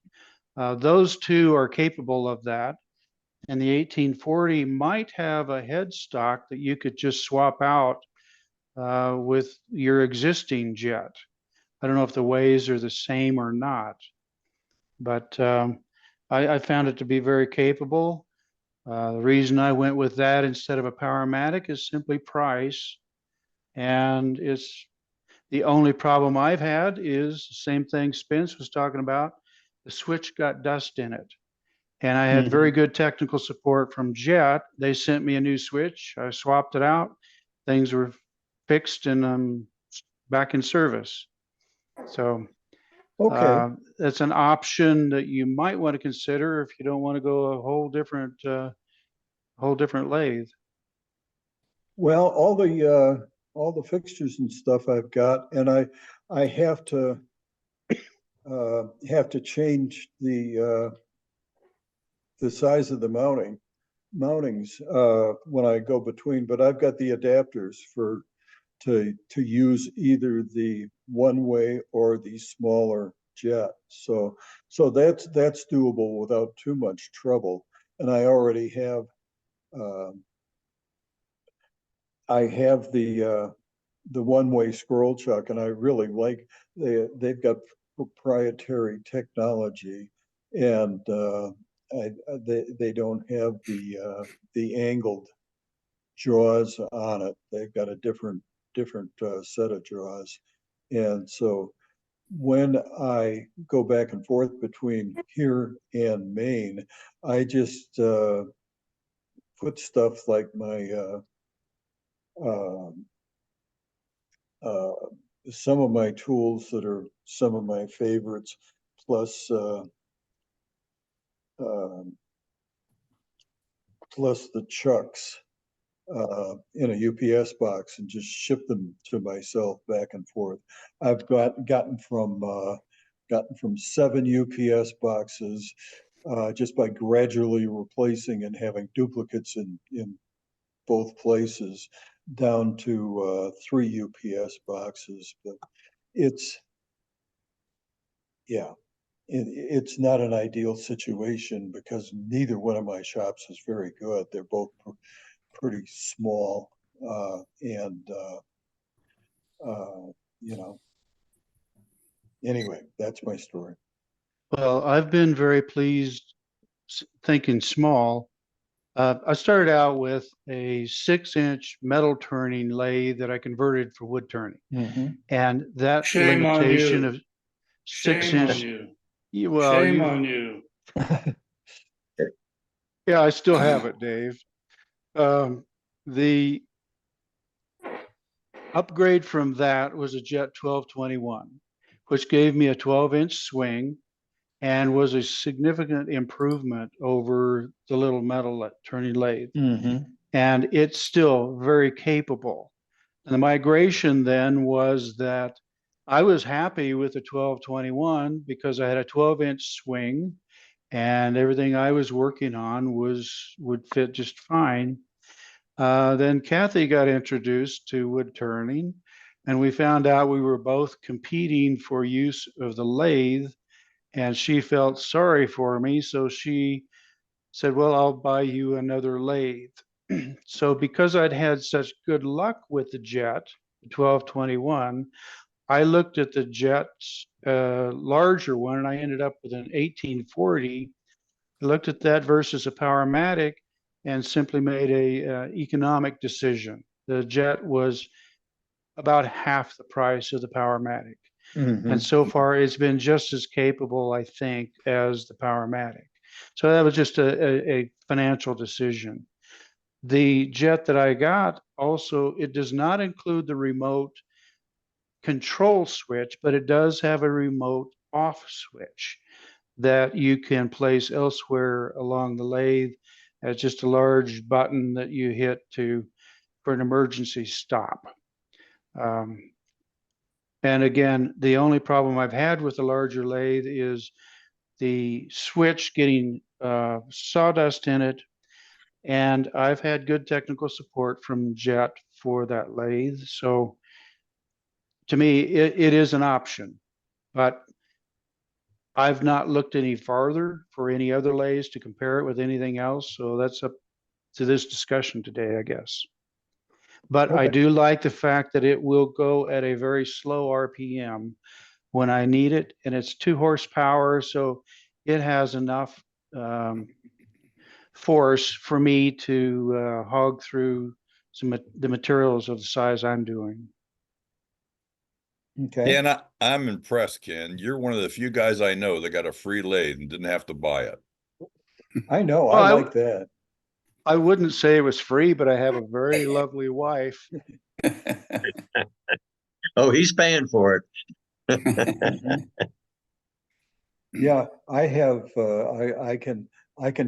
Speaker 9: Those two are capable of that. And the 1840 might have a headstock that you could just swap out with your existing jet. I don't know if the ways are the same or not, but I found it to be very capable. The reason I went with that instead of a Powermatic is simply price. And it's the only problem I've had is the same thing Spence was talking about. The switch got dust in it. And I had very good technical support from Jet. They sent me a new switch. I swapped it out. Things were fixed and I'm back in service. So
Speaker 6: Okay.
Speaker 9: that's an option that you might want to consider if you don't want to go a whole different lathe.
Speaker 6: Well, all the fixtures and stuff I've got, and I have to change the size of the mountings when I go between, but I've got the adapters to use either the one way or the smaller jet. So that's doable without too much trouble. And I already have the one-way scroll chuck, and I really like they've got proprietary technology, and they don't have the angled jaws on it. They've got a different set of jaws, and so when I go back and forth between here and Maine, I just put stuff like my some of my tools that are some of my favorites, plus plus the chucks in a UPS box, and just ship them to myself back and forth. I've gotten from 7 UPS boxes just by gradually replacing and having duplicates in both places, down to 3 UPS boxes. But it's not an ideal situation because neither one of my shops is very good. They're both pretty small, and anyway, that's my story.
Speaker 9: Well, I've been very pleased thinking small. I started out with a 6-inch metal turning lathe that I converted for wood turning. And that
Speaker 7: Shame on
Speaker 9: limitation
Speaker 7: you.
Speaker 9: of 6
Speaker 7: Shame on
Speaker 9: inch.
Speaker 7: you.
Speaker 9: Well,
Speaker 7: Shame on you.
Speaker 9: yeah, I still have it, Dave. The upgrade from that was a Jet 1221, which gave me a 12-inch swing and was a significant improvement over the little metal turning lathe. And it's still very capable. And the migration then was that I was happy with the 1221 because I had a 12-inch swing and everything I was working on would fit just fine. Then Kathy got introduced to wood turning, and we found out we were both competing for use of the lathe, and she felt sorry for me, so she said, well, I'll buy you another lathe. So because I'd had such good luck with the Jet, the 1221, I looked at the Jet's larger one, and I ended up with an 1840. I looked at that versus a Powermatic and simply made a economic decision. The Jet was about half the price of the Powermatic. And so far, it's been just as capable, I think, as the Powermatic. So that was just a financial decision. The Jet that I got also, it does not include the remote control switch, but it does have a remote off switch that you can place elsewhere along the lathe as just a large button that you hit for an emergency stop. And again, the only problem I've had with the larger lathe is the switch getting sawdust in it. And I've had good technical support from Jet for that lathe. So to me, it is an option, but I've not looked any farther for any other lathes to compare it with anything else. So that's up to this discussion today, I guess. But I
Speaker 6: Okay.
Speaker 9: do like the fact that it will go at a very slow RPM when I need it, and it's 2 horsepower, so it has enough force for me to hog through the materials of the size I'm doing.
Speaker 6: Okay,
Speaker 1: Ken, I'm impressed, Ken. You're one of the few guys I know that got a free lathe and didn't have to buy it.
Speaker 6: I know,
Speaker 9: Well,
Speaker 6: I like that.
Speaker 9: I wouldn't say it was free, but I have a very lovely wife.
Speaker 4: Oh, he's paying for it.
Speaker 6: Mhm. Yeah, I have, I can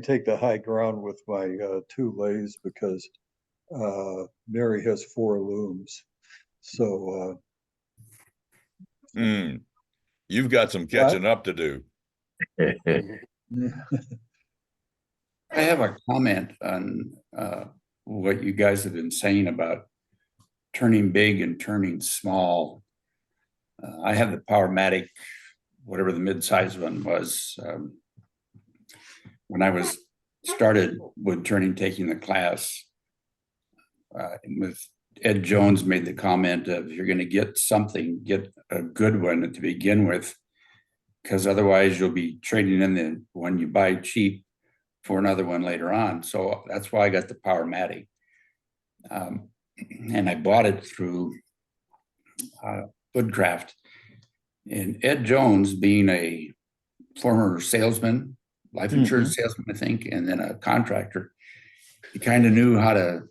Speaker 6: take the high ground with my 2 lathes because Mary has 4 looms. So,
Speaker 1: Hmm. You've got some
Speaker 6: what?
Speaker 1: catching up to do.
Speaker 10: I have a comment on what you guys have been saying about turning big and turning small. I have the Powermatic, whatever the mid-size one was. When I was started wood turning, taking the class, with Ed Jones made the comment of, you're going to get something, get a good one to begin with, because otherwise you'll be trading in the one you buy cheap for another one later on. So that's why I got the Powermatic. And I bought it through Woodcraft. And Ed Jones, being a former salesman, life insurance salesman, I think, and then a contractor, he kind of knew how to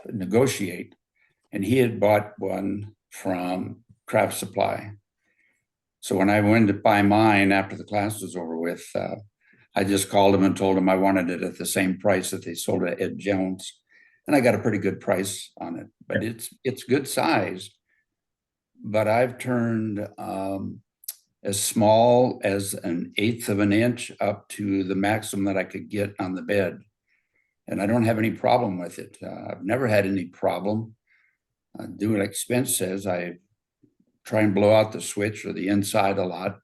Speaker 10: negotiate. And he had bought one from Craft Supply. So when I went to buy mine after the class was over with, I just called him and told him I wanted it at the same price that they sold it at Ed Jones. And I got a pretty good price on it, but it's good size. But I've turned as small as 1/8 of an inch up to the maximum that I could get on the bed. And I don't have any problem with it. I've never had any problem. Do like Spence says, I try and blow out the switch or the inside a lot.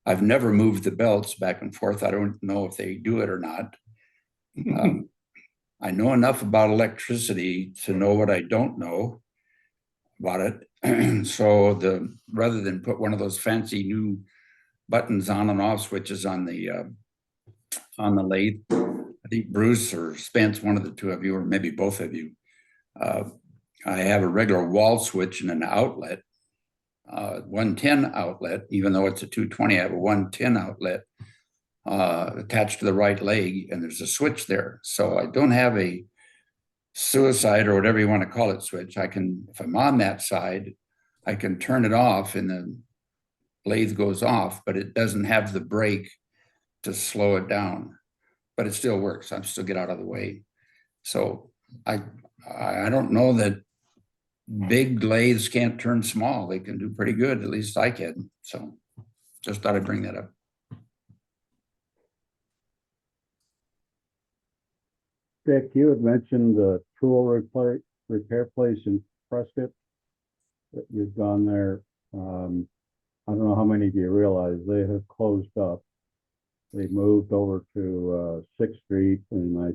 Speaker 10: I've never moved the belts back and forth. I don't know if they do it or not. I know enough about electricity to know what I don't know about it. So rather than put one of those fancy new buttons on and off switches on the lathe, I think Bruce or Spence, one of the two of you, or maybe both of you, I have a regular wall switch and an outlet, 110 outlet, even though it's a 220, I have a 110 outlet attached to the right leg, and there's a switch there. So I don't have a suicide or whatever you want to call it switch. I can, if I'm on that side, I can turn it off and the lathe goes off, but it doesn't have the brake to slow it down. But it still works. I'm still get out of the way. So I don't know that big lathes can't turn small. They can do pretty good. At least I can. So just thought I'd bring that up.
Speaker 5: Dick, you had mentioned the tool repair place in Prescott that you've gone there. I don't know how many of you realize they have closed up. They moved over to 6th Street, and I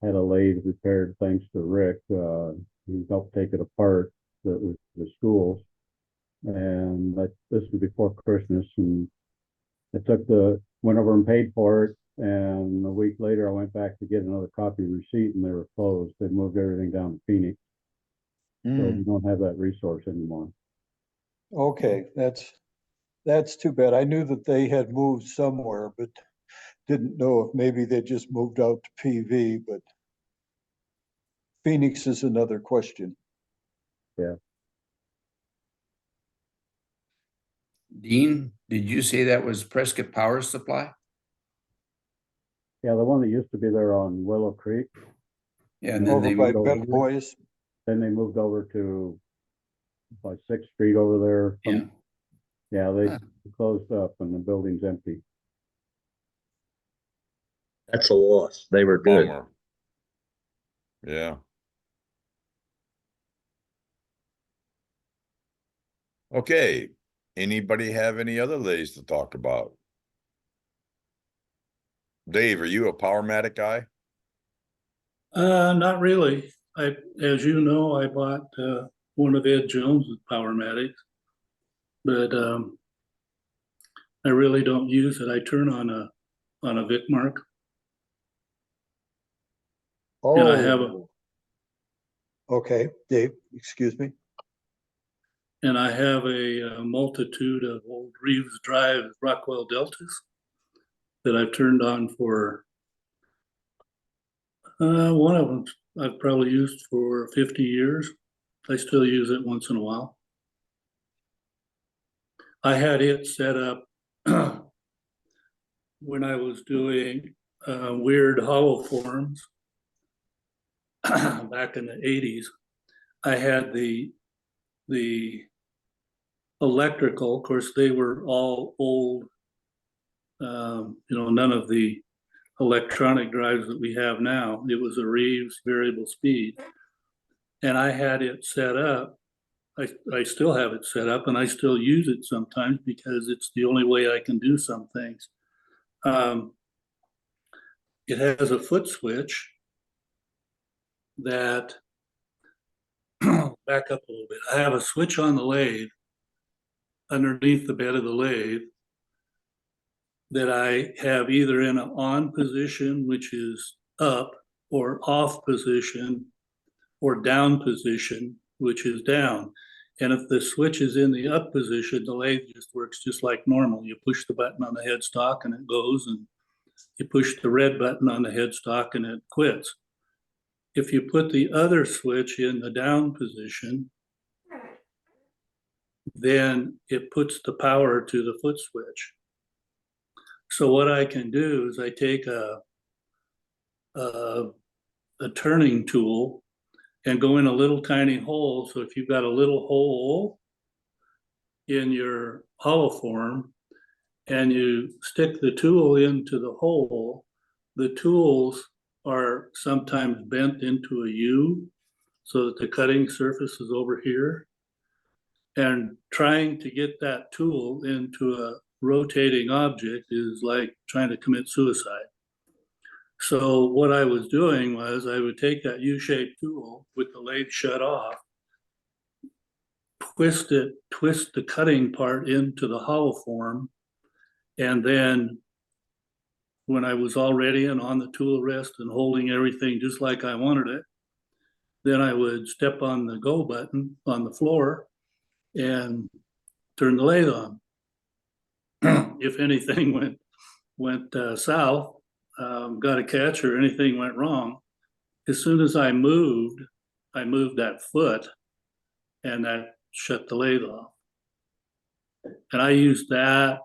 Speaker 5: had a lathe repaired thanks to Rick. He helped take it apart. That was the schools, and this was before Christmas, and I went over and paid for it. And a week later, I went back to get another copy receipt, and they were closed. They moved everything down to Phoenix, so we don't have that resource anymore.
Speaker 6: Okay, that's too bad. I knew that they had moved somewhere, but didn't know if maybe they just moved out to PV, but Phoenix is another question.
Speaker 5: Yeah.
Speaker 10: Dean, did you say that was Prescott Power Supply?
Speaker 5: Yeah, the one that used to be there on Willow Creek.
Speaker 10: Yeah, and then
Speaker 6: Over
Speaker 10: they
Speaker 6: by
Speaker 10: moved
Speaker 6: Better Boys.
Speaker 5: Then they moved over to by 6th Street over there.
Speaker 10: Yeah.
Speaker 5: Yeah, they
Speaker 10: Ah.
Speaker 5: closed up and the building's empty.
Speaker 4: That's a loss. They were good.
Speaker 1: Bummer. Yeah. Okay, anybody have any other lathes to talk about? Dave, are you a Powermatic guy?
Speaker 7: Not really. As you know, I bought one of Ed Jones's Powermatics, but I really don't use it. I turn on a Vicmark, and I have a
Speaker 6: Okay, Dave, excuse me.
Speaker 7: multitude of old Reeves Drive Rockwell Deltas that I've turned on for. One of them I've probably used for 50 years. I still use it once in a while. I had it set up when I was doing weird hollow forms back in the 80s. I had the electrical, of course, they were all old, none of the electronic drives that we have now. It was a Reeves variable speed. And I had it set up. I still have it set up and I still use it sometimes because it's the only way I can do some things. It has a foot switch that, back up a little bit. I have a switch on the lathe underneath the bed of the lathe that I have either in an on position, which is up, or off position, or down position, which is down. And if the switch is in the up position, the lathe just works just like normal. You push the button on the headstock and it goes, and you push the red button on the headstock and it quits. If you put the other switch in the down position, then it puts the power to the foot switch. So what I can do is I take a turning tool and go in a little tiny hole. So if you've got a little hole in your hollow form and you stick the tool into the hole, the tools are sometimes bent into a U so that the cutting surface is over here. And trying to get that tool into a rotating object is like trying to commit suicide. So what I was doing was I would take that U-shaped tool with the lathe shut off, twist the cutting part into the hollow form, and then when I was all ready and on the tool rest and holding everything just like I wanted it, then I would step on the go button on the floor and turn the lathe on. If anything went south, got a catch or anything went wrong, as soon as I moved that foot and that shut the lathe off. And I used that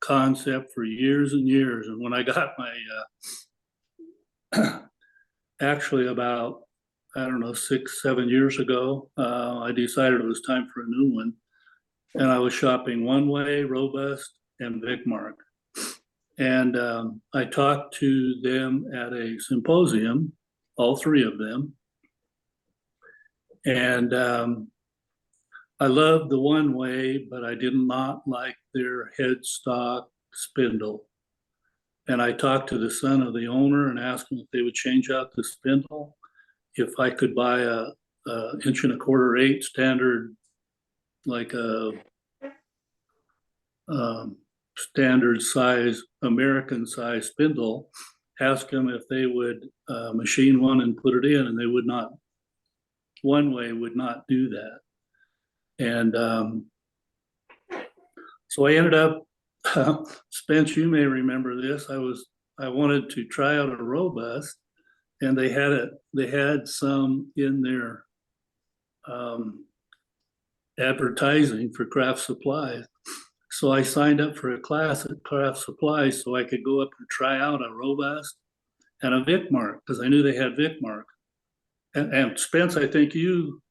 Speaker 7: concept for years and years. And when I got my, actually about, 6-7 years ago, I decided it was time for a new one. And I was shopping One Way, Robust, and Vicmark. And I talked to them at a symposium, all three of them. And I loved the One Way, but I did not like their headstock spindle. And I talked to the son of the owner and asked him if they would change out the spindle, if I could buy a 1 1/4" standard, like a standard size, American size spindle, ask them if they would machine one and put it in, and they would not. One Way would not do that. And so I ended up, Spence, you may remember this, I wanted to try out a Robust, and they had some in their advertising for Craft Supply. So I signed up for a class at Craft Supply so I could go up and try out a Robust and a Vicmark, because I knew they had Vicmark. And Spence, I think you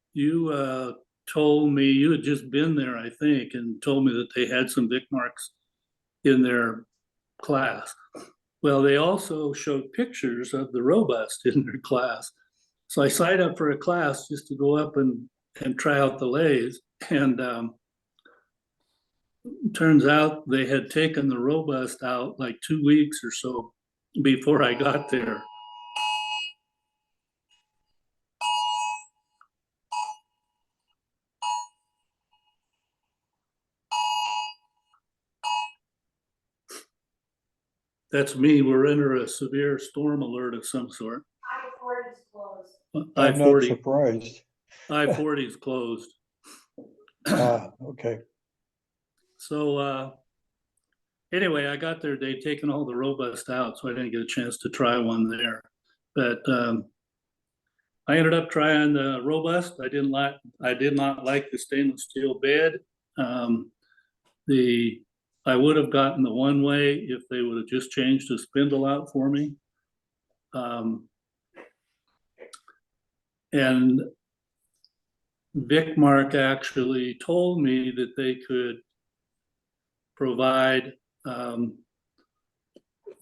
Speaker 7: told me, you had just been there, I think, and told me that they had some Vic marks in their class. Well, they also showed pictures of the robust in their class. So I signed up for a class just to go up and try out the lathe. And turns out they had taken the robust out like 2 weeks or so before I got there. That's me. We're under a severe storm alert of some sort.
Speaker 6: I'm not
Speaker 7: I-40.
Speaker 6: surprised.
Speaker 7: I-40 is closed.
Speaker 6: Okay.
Speaker 7: So anyway, I got there. They'd taken all the robust out, so I didn't get a chance to try one there. But I ended up trying the robust. I did not like the stainless steel bed. I would have gotten the one way if they would have just changed the spindle out for me. And Vicmark actually told me that they could provide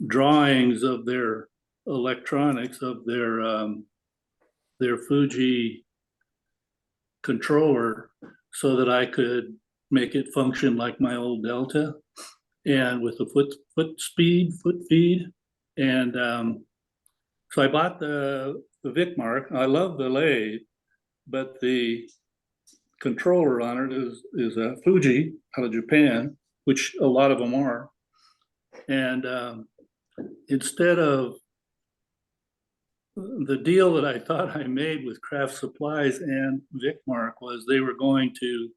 Speaker 7: drawings of their electronics, of their Fuji controller, so that I could make it function like my old Delta, and with the foot feed. And so I bought the Vicmark. I love the lathe, but the controller on it is a Fuji out of Japan, which a lot of them are. And instead of the deal that I thought I made with Craft Supplies and Vicmark was they were going to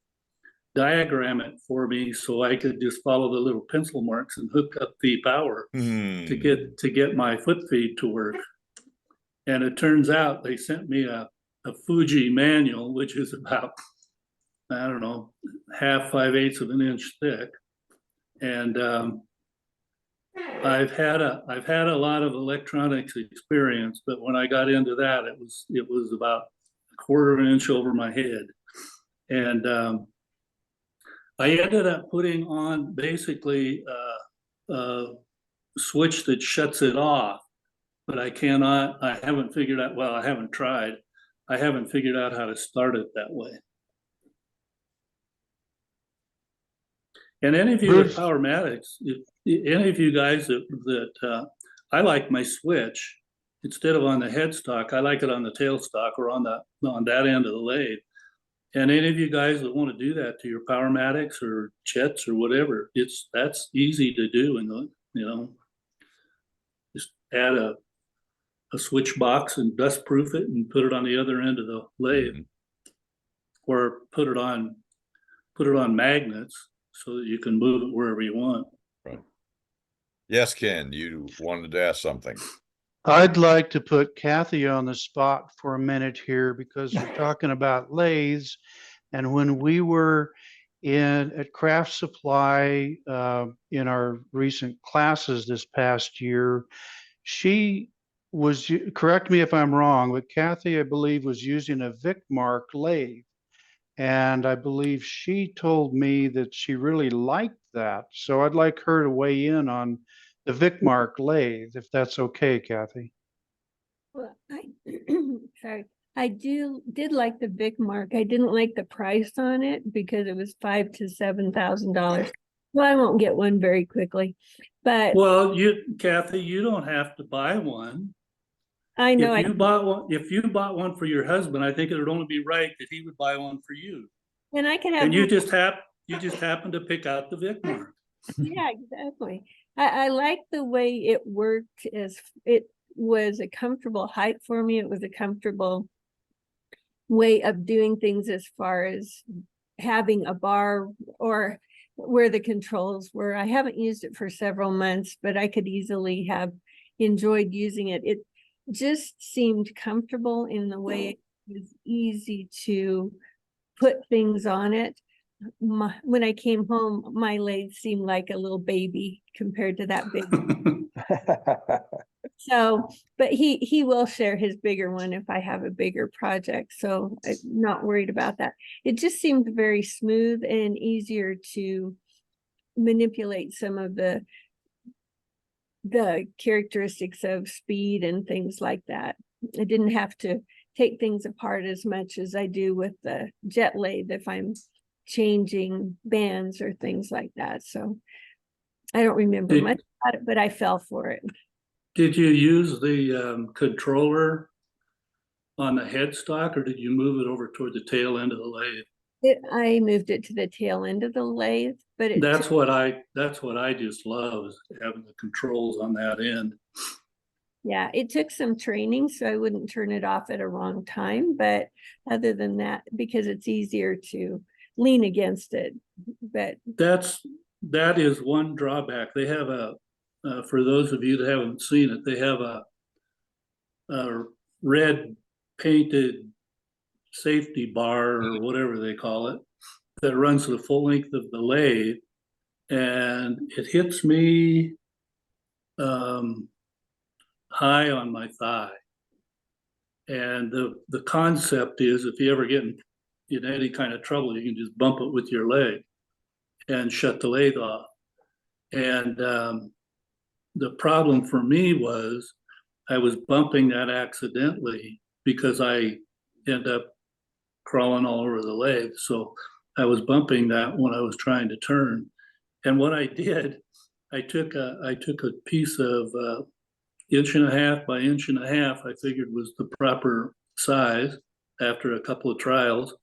Speaker 7: diagram it for me so I could just follow the little pencil marks and hook up the power to get my foot feed to work. And it turns out they sent me a Fuji manual, which is about, I don't know, 5/8 of an inch thick. And I've had a lot of electronics experience, but when I got into that, it was about 1/4 of an inch over my head. And I ended up putting on basically a switch that shuts it off, but I haven't figured out, well, I haven't tried. I haven't figured out how to start it that way. And any of you with Powermatics, if any of you guys that I like my switch, instead of on the headstock, I like it on the tailstock or on that end of the lathe. And any of you guys that want to do that to your Powermatics or Chets or whatever, that's easy to do. And just add a switch box and dust proof it and put it on the other end of the lathe, or put it on magnets so that you can move it wherever you want.
Speaker 1: Right. Yes, Ken, you wanted to ask something.
Speaker 9: I'd like to put Kathy on the spot for a minute here because we're talking about lathes. And when we were at Craft Supply in our recent classes this past year, she was, correct me if I'm wrong, but Kathy, I believe, was using a Vicmark lathe. And I believe she told me that she really liked that. So I'd like her to weigh in on the Vicmark lathe, if that's okay, Kathy.
Speaker 11: Well, sorry, I did like the Vicmark. I didn't like the price on it because it was $5,000 to $7,000. Well, I won't get one very quickly, but
Speaker 7: well, Kathy, you don't have to buy one.
Speaker 11: I know
Speaker 7: if you bought one for your husband, I think it would only be right that he would buy one for you.
Speaker 11: And I can have.
Speaker 7: And you just happen to pick out the Vicmark.
Speaker 11: Yeah, exactly. I like the way it worked. As it was a comfortable height for me. It was a comfortable way of doing things as far as having a bar or where the controls were. I haven't used it for several months, but I could easily have enjoyed using it. It just seemed comfortable in the way it was easy to put things on it. When I came home, my lathe seemed like a little baby compared to that big. So, but he will share his bigger one if I have a bigger project. So I'm not worried about that. It just seemed very smooth and easier to manipulate some of the characteristics of speed and things like that. I didn't have to take things apart as much as I do with the jet lathe if I'm changing bands or things like that. So I don't remember
Speaker 7: Did-
Speaker 11: much about it, but I fell for it.
Speaker 7: Did you use the controller on the headstock, or did you move it over toward the tail end of the lathe?
Speaker 11: I moved it to the tail end of the lathe, but it
Speaker 7: That's what I just love, is having the controls on that end.
Speaker 11: yeah, it took some training, so I wouldn't turn it off at a wrong time. But other than that, because it's easier to lean against it. But
Speaker 7: That is one drawback. They have for those of you that haven't seen it, they have a red painted safety bar or whatever they call it that runs the full length of the lathe, and it hits me high on my thigh. And the concept is, if you ever get in any kind of trouble, you can just bump it with your leg and shut the lathe off. And the problem for me was I was bumping that accidentally because I end up crawling all over the lathe. So I was bumping that when I was trying to turn. And what I did, I took a piece of 1.5 by 1.5, I figured was the proper size after a couple of trials.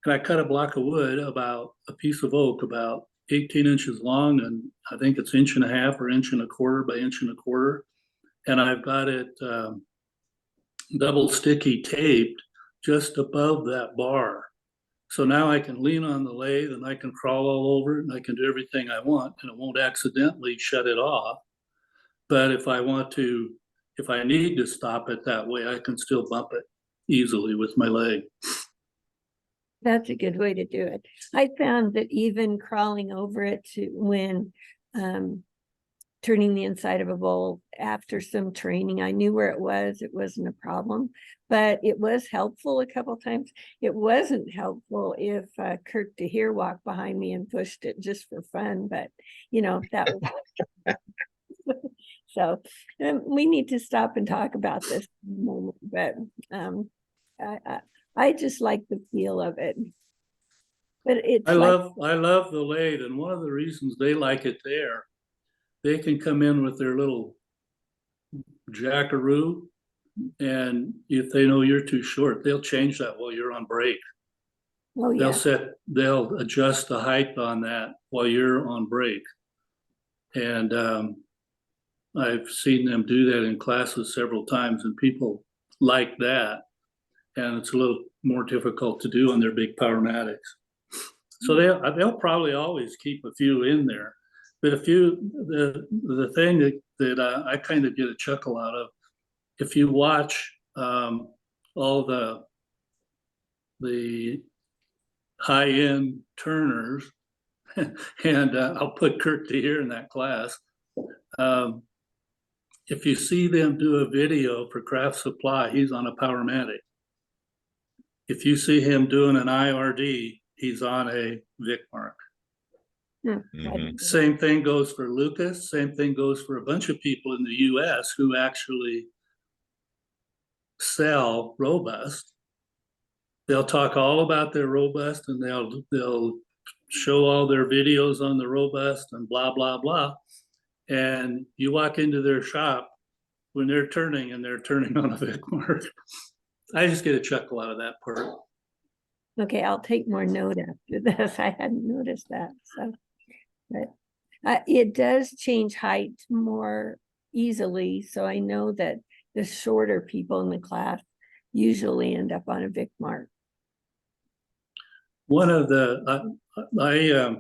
Speaker 7: And I cut a block of wood, about a piece of oak, about 18 inches long, and I think it's 1.5 or 1.25 by 1.25. And I've got it double sticky taped just above that bar. So now I can lean on the lathe and I can crawl all over it and I can do everything I want, and it won't accidentally shut it off. But if I need to stop it that way, I can still bump it easily with my leg.
Speaker 11: that's a good way to do it. I found that even crawling over it when turning the inside of a bowl after some training, I knew where it wasn't a problem, but it was helpful a couple times. It wasn't helpful if Kirk DeHeer walked behind me and pushed it just for fun, but that was so we need to stop and talk about this in a moment, but I just like the feel of it. But it's
Speaker 7: I love the lathe, and one of the reasons they like it there, they can come in with their little jackaroo, and if they know you're too short, they'll change that while you're on break.
Speaker 11: oh yeah,
Speaker 7: They'll adjust the height on that while you're on break. And I've seen them do that in classes several times, and people like that. And it's a little more difficult to do on their big Powermatics. So they'll probably always keep a few in there. But the thing that I kind of get a chuckle out of, if you watch all the high-end turners, and I'll put Kirk DeHeer in that class. If you see them do a video for Craft Supply, he's on a Powermatic. If you see him doing an IRD, he's on a Vicmark.
Speaker 1: Mhm.
Speaker 7: Same thing goes for Lucas. Same thing goes for a bunch of people in the US who actually sell Robust. They'll talk all about their Robust, and they'll show all their videos on the Robust and blah, blah, blah. And you walk into their shop when they're turning, and they're turning on a Vicmark. I just get a chuckle out of that part.
Speaker 11: okay, I'll take more note after this. I hadn't noticed that. So, but it does change height more easily. So I know that the shorter people in the class usually end up on a Vicmark.
Speaker 7: One of I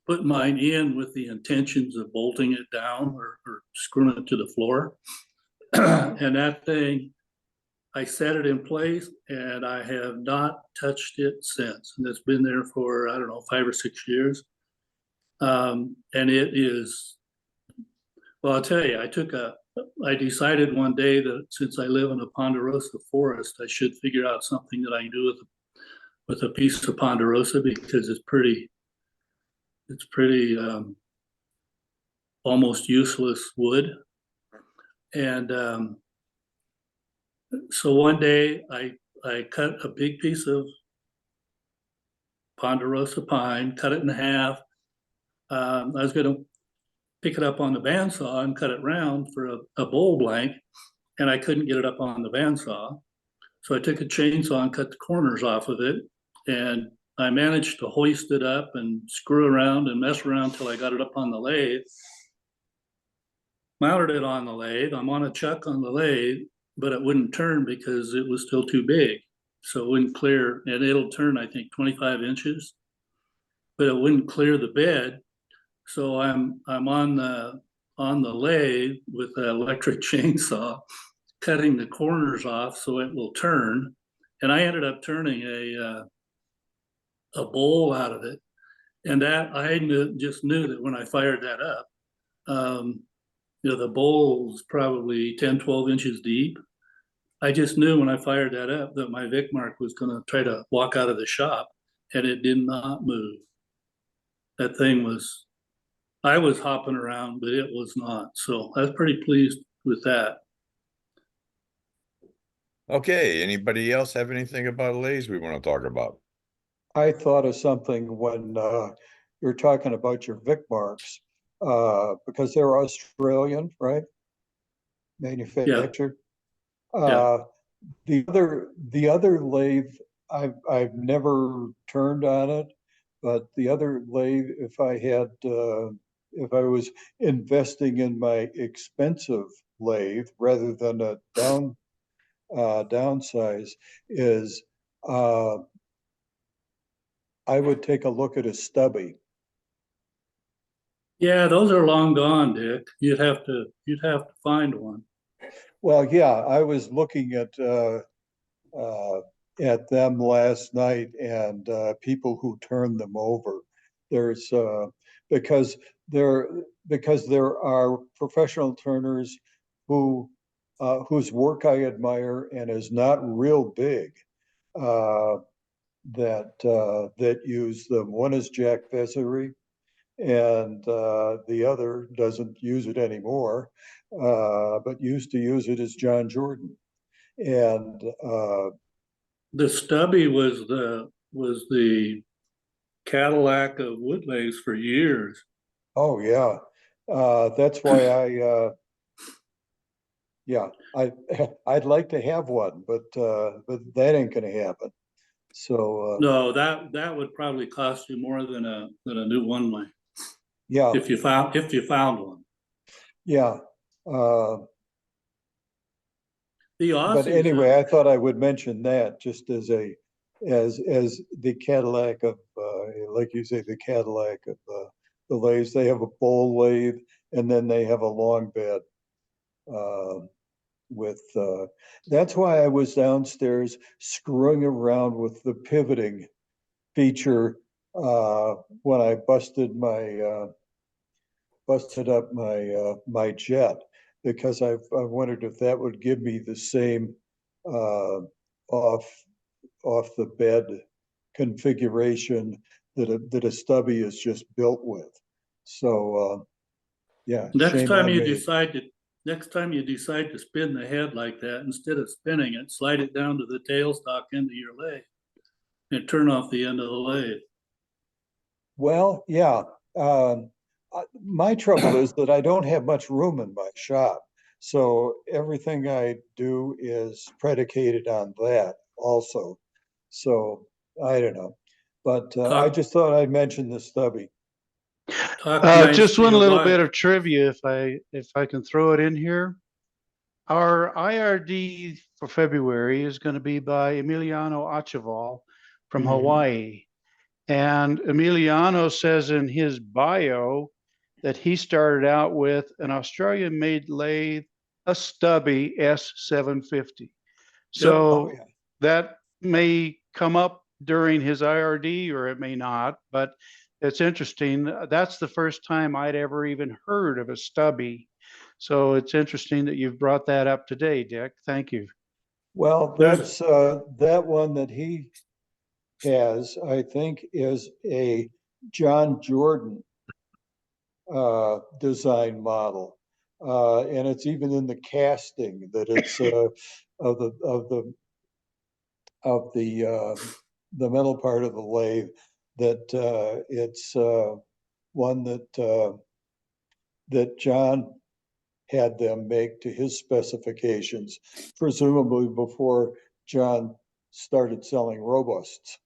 Speaker 7: put mine in with the intentions of bolting it down or screwing it to the floor. And that thing, I set it in place and I have not touched it since. And it's been there for, I don't know, 5 or 6 years. And it is Well, I'll tell you, I decided one day that since I live in a ponderosa forest, I should figure out something that I can do with a piece of ponderosa because it's pretty almost useless wood. And so one day I cut a big piece of ponderosa pine, cut it in half. I was going to pick it up on the bandsaw and cut it round for a bowl blank, and I couldn't get it up on the bandsaw. So I took a chainsaw and cut the corners off of it, and I managed to hoist it up and screw around and mess around till I got it up on the lathe. Mounted it on the lathe. I'm on a chuck on the lathe, but it wouldn't turn because it was still too big. So it wouldn't clear, and it'll turn, I think, 25 inches, but it wouldn't clear the bed. So I'm on the lathe with an electric chainsaw, cutting the corners off so it will turn. And I ended up turning a bowl out of it. And that I just knew that when I fired that up, the bowl was probably 10, 12 inches deep. I just knew when I fired that up that my Vic Mark was going to try to walk out of the shop, and it did not move. That thing was, I was hopping around, but it was not. So I was pretty pleased with that.
Speaker 1: Okay, anybody else have anything about lathes we want to talk about?
Speaker 6: I thought of something when you're talking about your Vic Marks, because they're Australian, right? Manufactured.
Speaker 7: Yeah.
Speaker 6: The other lathe, I've never turned on it, but the other lathe, if I was investing in my expensive lathe rather than a downsize, is I would take a look at a stubby.
Speaker 7: Yeah, those are long gone, Dick. You'd have to find one.
Speaker 6: Well, yeah, I was looking at them last night, and people who turn them over. There's because there are professional turners who whose work I admire and is not real big, that use them. One is Jack Vessery, and the other doesn't use it anymore, but used to use it as John Jordan. And
Speaker 7: the stubby was the Cadillac of wood lathes for years.
Speaker 6: oh yeah, that's why I'd like to have one, but that ain't gonna happen. So
Speaker 7: No, that would probably cost you more than a new one way.
Speaker 6: yeah,
Speaker 7: If you found one.
Speaker 6: yeah.
Speaker 7: The
Speaker 6: But
Speaker 7: Aussies,
Speaker 6: anyway, I thought I would mention that just as the Cadillac of like you say, the Cadillac of the lathes. They have a bowl lathe, and then they have a long bed. That's why I was downstairs screwing around with the pivoting feature when I busted up my jet, because I wondered if that would give me the same off the bed configuration that a stubby is just built with. So yeah,
Speaker 7: next
Speaker 6: shame
Speaker 7: time
Speaker 6: on
Speaker 7: you
Speaker 6: me.
Speaker 7: decide to spin the head like that, instead of spinning it, slide it down to the tailstock into your lathe and turn off the end of the lathe.
Speaker 6: Well, yeah. My trouble is that I don't have much room in my shop. So everything I do is predicated on that also. So I don't know. But I just thought I'd mention the stubby.
Speaker 7: Talk nice
Speaker 9: Just
Speaker 7: to
Speaker 9: one
Speaker 7: your
Speaker 9: little
Speaker 7: wife.
Speaker 9: bit of trivia, if I can throw it in here. Our IRD for February is going to be by Emiliano Achival from
Speaker 6: Mhm.
Speaker 9: Hawaii. And Emiliano says in his bio that he started out with an Australian-made lathe, a stubby S750. So
Speaker 6: Oh, yeah.
Speaker 9: that may come up during his IRD or it may not, but it's interesting. That's the first time I'd ever even heard of a stubby. So it's interesting that you've brought that up today, Dick. Thank you.
Speaker 6: Well,
Speaker 7: There's-
Speaker 6: that's, that one that he has, I think, is a John Jordan design model. And it's even in the casting that it's of the metal part of the lathe, that it's one that John had them make to his specifications, presumably before John started selling robusts.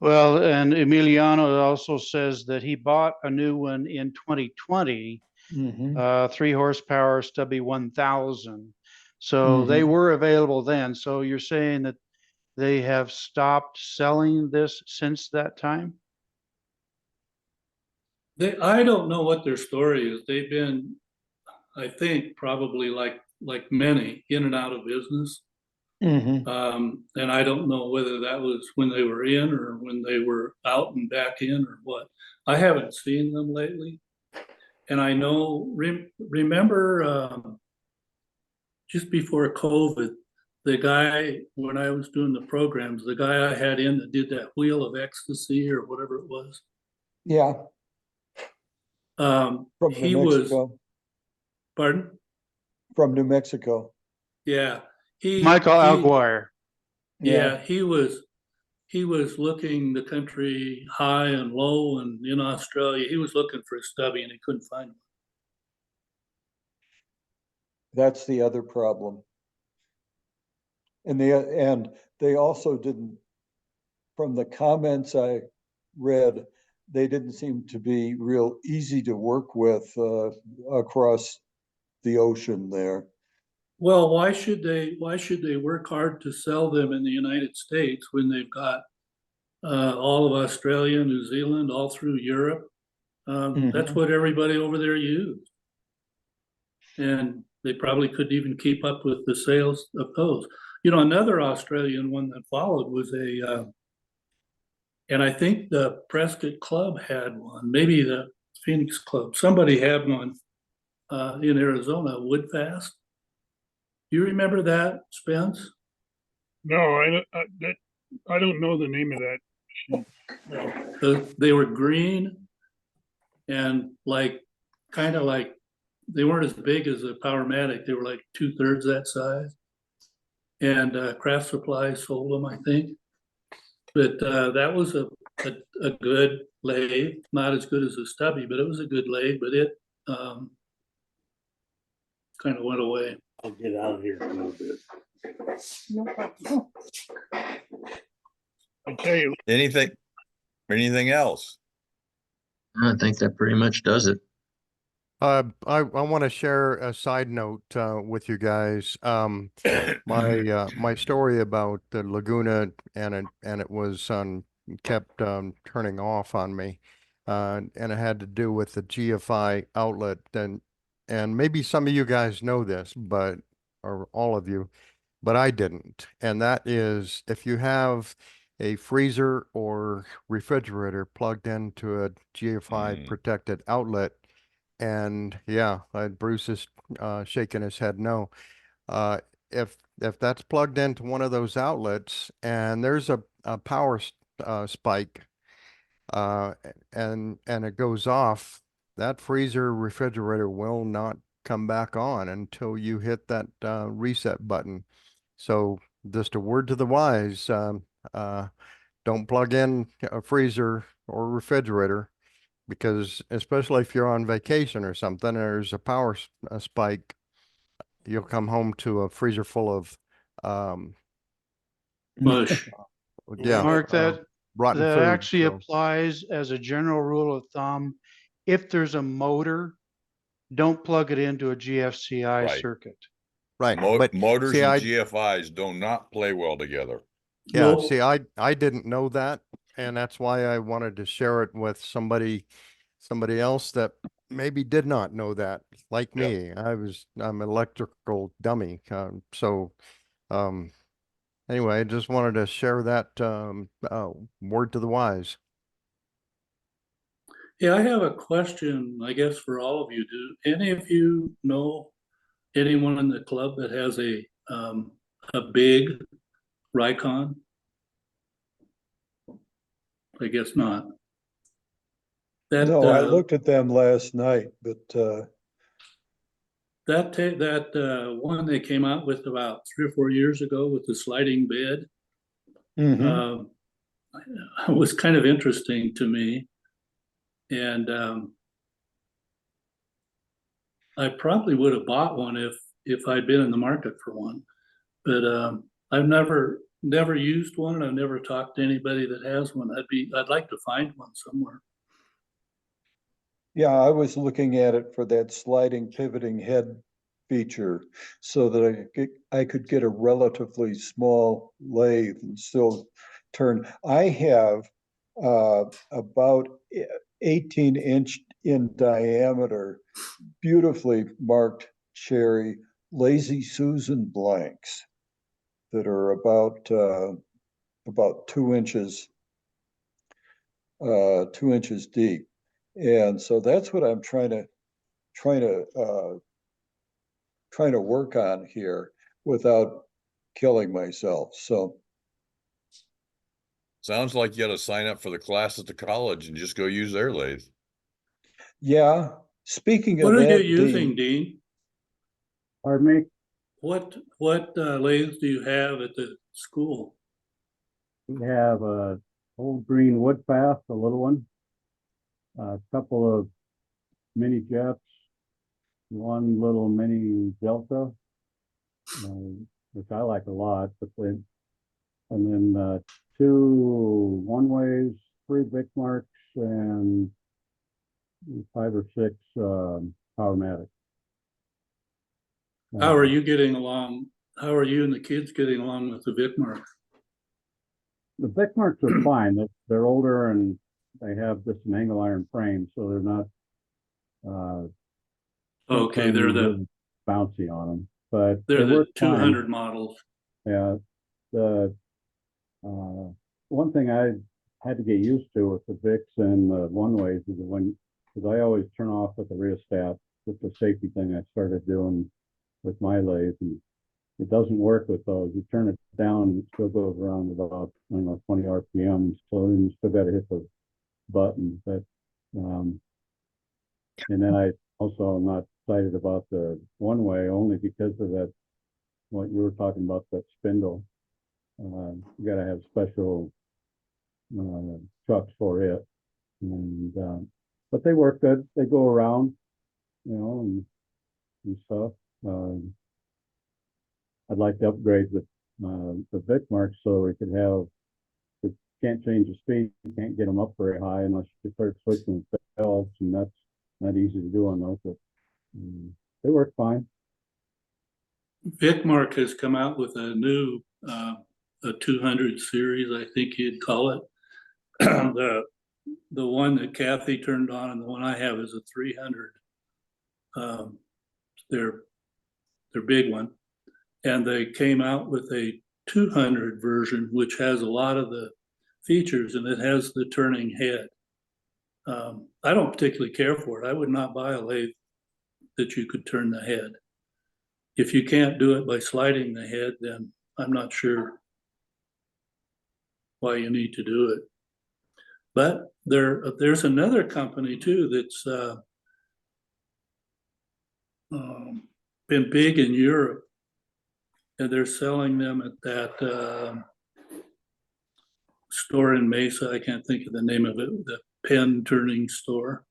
Speaker 9: Well, and Emiliano also says that he bought a new one in 2020, 3 horsepower Stubby 1000. So they were available then. So you're saying that they have stopped selling this since that time?
Speaker 7: I don't know what their story is. They've been, I think, probably like many, in and out of business. And I don't know whether that was when they were in or when they were out and back in or what. I haven't seen them lately. And I know, remember just before COVID, the guy, when I was doing the programs, the guy I had in that did that Wheel of Ecstasy or whatever it was.
Speaker 6: Yeah, from
Speaker 7: He
Speaker 6: New
Speaker 7: was,
Speaker 6: Mexico.
Speaker 7: pardon?
Speaker 6: From New Mexico.
Speaker 7: Yeah.
Speaker 9: Michael Alguire.
Speaker 7: Yeah, he was looking the country high and low, and in Australia, he was looking for a stubby and he couldn't find one.
Speaker 6: That's the other problem. And they also didn't, from the comments I read, they didn't seem to be real easy to work with across the ocean there.
Speaker 7: Well, why should they work hard to sell them in the United States when they've got all of Australia, New Zealand, all through Europe? That's what everybody over there used. And they probably couldn't even keep up with the sales of those. You know, another Australian one that followed was and I think the Prescott Club had one, maybe the Phoenix Club. Somebody had one in Arizona, Woodfast. You remember that, Spence?
Speaker 3: No, I don't know the name of that machine.
Speaker 7: They were green and kind of like, they weren't as big as a Powermatic. They were like 2/3 that size. And Craft Supply sold them, I think. But that was a good lathe, not as good as a stubby, but it was a good lathe, but it kind of went away.
Speaker 12: I'll get out of here a little bit.
Speaker 11: No problem.
Speaker 3: I tell you,
Speaker 1: Anything else?
Speaker 4: I think that pretty much does it.
Speaker 8: I want to share a side note with you guys. My story about the Laguna and it was kept turning off on me, and it had to do with the GFI outlet. And maybe some of you guys know this, or all of you, but I didn't. And that is, if you have a freezer or refrigerator plugged into a GFI protected outlet. And yeah, Bruce is shaking his head no. If that's plugged into one of those outlets and there's a power spike and it goes off, that freezer refrigerator will not come back on until you hit that reset button. So just a word to the wise, don't plug in a freezer or refrigerator, because especially if you're on vacation or something, and there's a power spike, you'll come home to a freezer full of
Speaker 7: Mush.
Speaker 9: Mark,
Speaker 8: rotten
Speaker 9: that
Speaker 8: food.
Speaker 9: actually
Speaker 8: So,
Speaker 9: applies as a general rule of thumb. If there's a motor, don't plug it into a GFCI
Speaker 1: Right.
Speaker 9: circuit.
Speaker 8: right. But
Speaker 1: Motors
Speaker 8: see,
Speaker 1: and GFIs do not play well together.
Speaker 8: yeah,
Speaker 7: Nope.
Speaker 8: see, I didn't know that, and that's why I wanted to share it with somebody else that maybe did not know that, like me. I'm an electrical dummy. Anyway, I just wanted to share that word to the wise.
Speaker 7: Yeah, I have a question, I guess, for all of you. Do any of you know anyone in the club that has a big Rikon? I guess not. That
Speaker 6: No, I looked at them last night, but
Speaker 7: that one they came out with about 3 or 4 years ago with the sliding bed
Speaker 6: mhm.
Speaker 7: was kind of interesting to me. And I probably would have bought one if I'd been in the market for one. But I've never used one. I've never talked to anybody that has one. I'd like to find one somewhere.
Speaker 6: Yeah, I was looking at it for that sliding pivoting head feature so that I could get a relatively small lathe and still turn. I have about 18-inch in diameter, beautifully marked cherry Lazy Susan blanks that are about 2 inches 2 inches deep. And so that's what I'm trying to work on here without killing myself. So
Speaker 1: Sounds like you ought to sign up for the class at the college and just go use their lathe.
Speaker 6: yeah, speaking
Speaker 7: What
Speaker 6: of
Speaker 7: are you
Speaker 6: that,
Speaker 7: using, Dean?
Speaker 5: Pardon me?
Speaker 7: What lathes do you have at the school?
Speaker 5: We have a old green wood fast, a little one, a couple of mini jets, one little mini Delta, which I like a lot, and then two one ways, 3 Vic marks, and 5 or 6 Powermatic.
Speaker 7: How are you getting along? How are you and the kids getting along with the Vicmark?
Speaker 5: The Vic marks are fine. They're older and they have just an angle iron frame, so they're not
Speaker 7: Okay, they're the
Speaker 5: bouncy on them, but
Speaker 7: they're
Speaker 5: they
Speaker 7: the
Speaker 5: work
Speaker 7: 200
Speaker 5: fine.
Speaker 7: models.
Speaker 5: Yeah, the one thing I had to get used to with the Vics and the one ways is because I always turn off with the rheostat. With the safety thing I started doing with my lathe, and it doesn't work with those. You turn it down, and it still goes around about 20 RPM. So then you still got to hit the button. But and then I also am not excited about the one way only because of that. What you were talking about, that spindle. You got to have special trucks for it, and but they work good. They go around, and stuff. I'd like to upgrade the Vic marks so we could have. You can't change the speed. You can't get them up very high unless you start switching valves, and that's not easy to do on those. But they work fine.
Speaker 7: Vicmark has come out with a new a 200 series, I think you'd call it. The one that Kathy turned on and the one I have is a 300. Their big one, and they came out with a 200 version, which has a lot of the features, and it has the turning head. I don't particularly care for it. I would not buy a lathe that you could turn the head. If you can't do it by sliding the head, then I'm not sure why you need to do it. But there's another company too that's been big in Europe, and they're selling them at that store in Mesa. I can't think of the name of it, the pen turning store.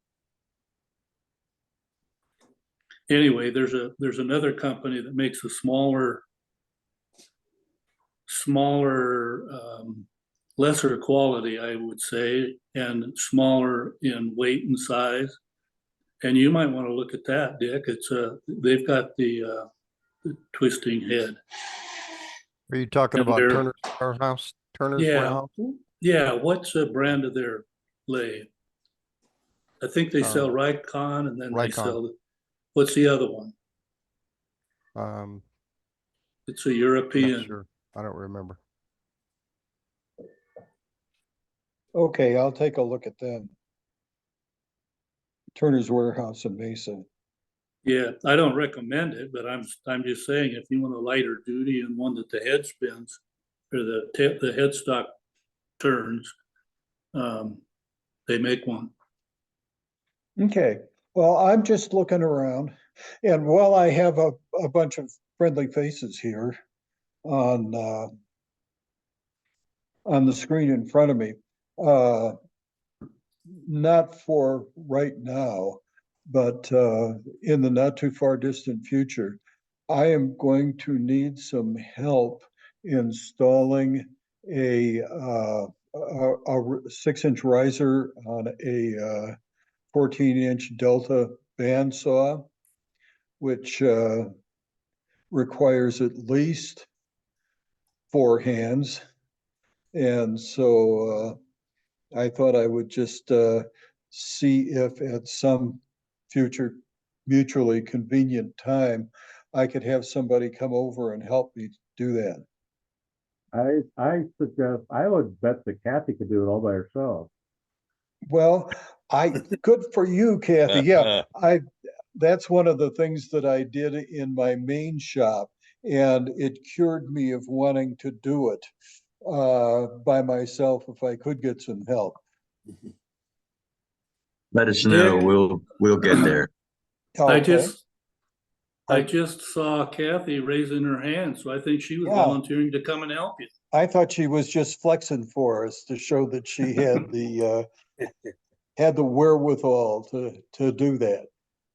Speaker 7: Anyway, there's another company that makes a smaller, lesser quality, I would say, and smaller in weight and size. And you might want to look at that, Dick. It's they've got the twisting head.
Speaker 8: Are you talking
Speaker 7: And
Speaker 8: about
Speaker 7: they're-
Speaker 8: Turner's Warehouse? Turner's
Speaker 7: Yeah,
Speaker 8: Warehouse?
Speaker 7: yeah. What's the brand of their lathe? I think they sell Rikon, and then they
Speaker 8: Rikon.
Speaker 7: sell. What's the other one? It's a
Speaker 8: Not
Speaker 7: European.
Speaker 8: sure. I don't remember.
Speaker 6: okay, I'll take a look at them. Turner's Warehouse in Mesa.
Speaker 7: Yeah, I don't recommend it, but I'm just saying if you want a lighter duty and one that the head spins or the headstock turns, they make one.
Speaker 6: Okay, well, I'm just looking around, and while I have a bunch of friendly faces here on the screen in front of me, not for right now, but in the not too far distant future, I am going to need some help installing a 6-inch riser on a 14-inch Delta bandsaw, which requires at least 4 hands. And so I thought I would just see if at some future mutually convenient time, I could have somebody come over and help me do that.
Speaker 5: I suggest, I would bet that Kathy could do it all by herself.
Speaker 6: Well, good for you, Kathy. Yeah, that's one of the things that I did in my main shop, and it cured me of wanting to do it by myself if I could get some help.
Speaker 4: Let us know.
Speaker 7: Dick.
Speaker 4: We'll get there.
Speaker 6: Okay.
Speaker 7: I just saw Kathy raising her hand, so I think she was volunteering to come and help you.
Speaker 6: I thought she was just flexing for us to show that she had the had the wherewithal to do that.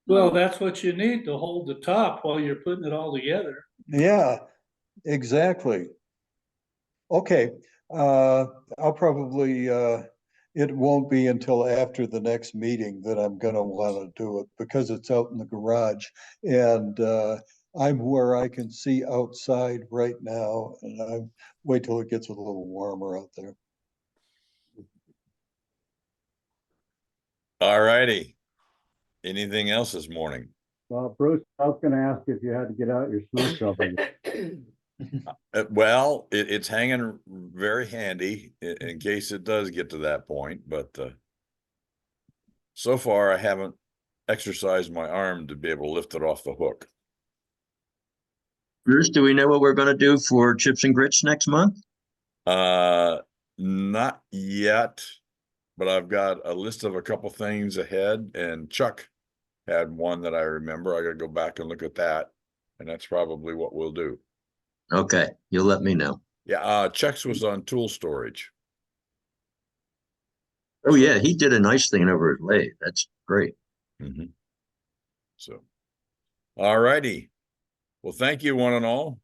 Speaker 7: Well, that's what you need to hold the top while you're putting it all together.
Speaker 6: Yeah, exactly. Okay, I'll probably it won't be until after the next meeting that I'm gonna want to do it because it's out in the garage, and I'm where I can see outside right now, and I wait till it gets a little warmer out there.
Speaker 1: All righty. Anything else this morning?
Speaker 5: Well, Bruce, I was gonna ask if you had to get out your snow shovel.
Speaker 1: Well, it's hanging very handy in case it does get to that point, but so far I haven't exercised my arm to be able to lift it off the hook.
Speaker 4: Bruce, do we know what we're going to do for chips and grits next month?
Speaker 1: Not yet, but I've got a list of a couple things ahead, and Chuck had one that I remember. I got to go back and look at that, and that's probably what we'll do.
Speaker 4: Okay, you'll let me know.
Speaker 1: Yeah, Chuck's was on tool storage.
Speaker 4: Oh yeah, he did a nice thing over his lathe. That's great.
Speaker 1: Mm-hmm. So, all righty. Well, thank you, one and all.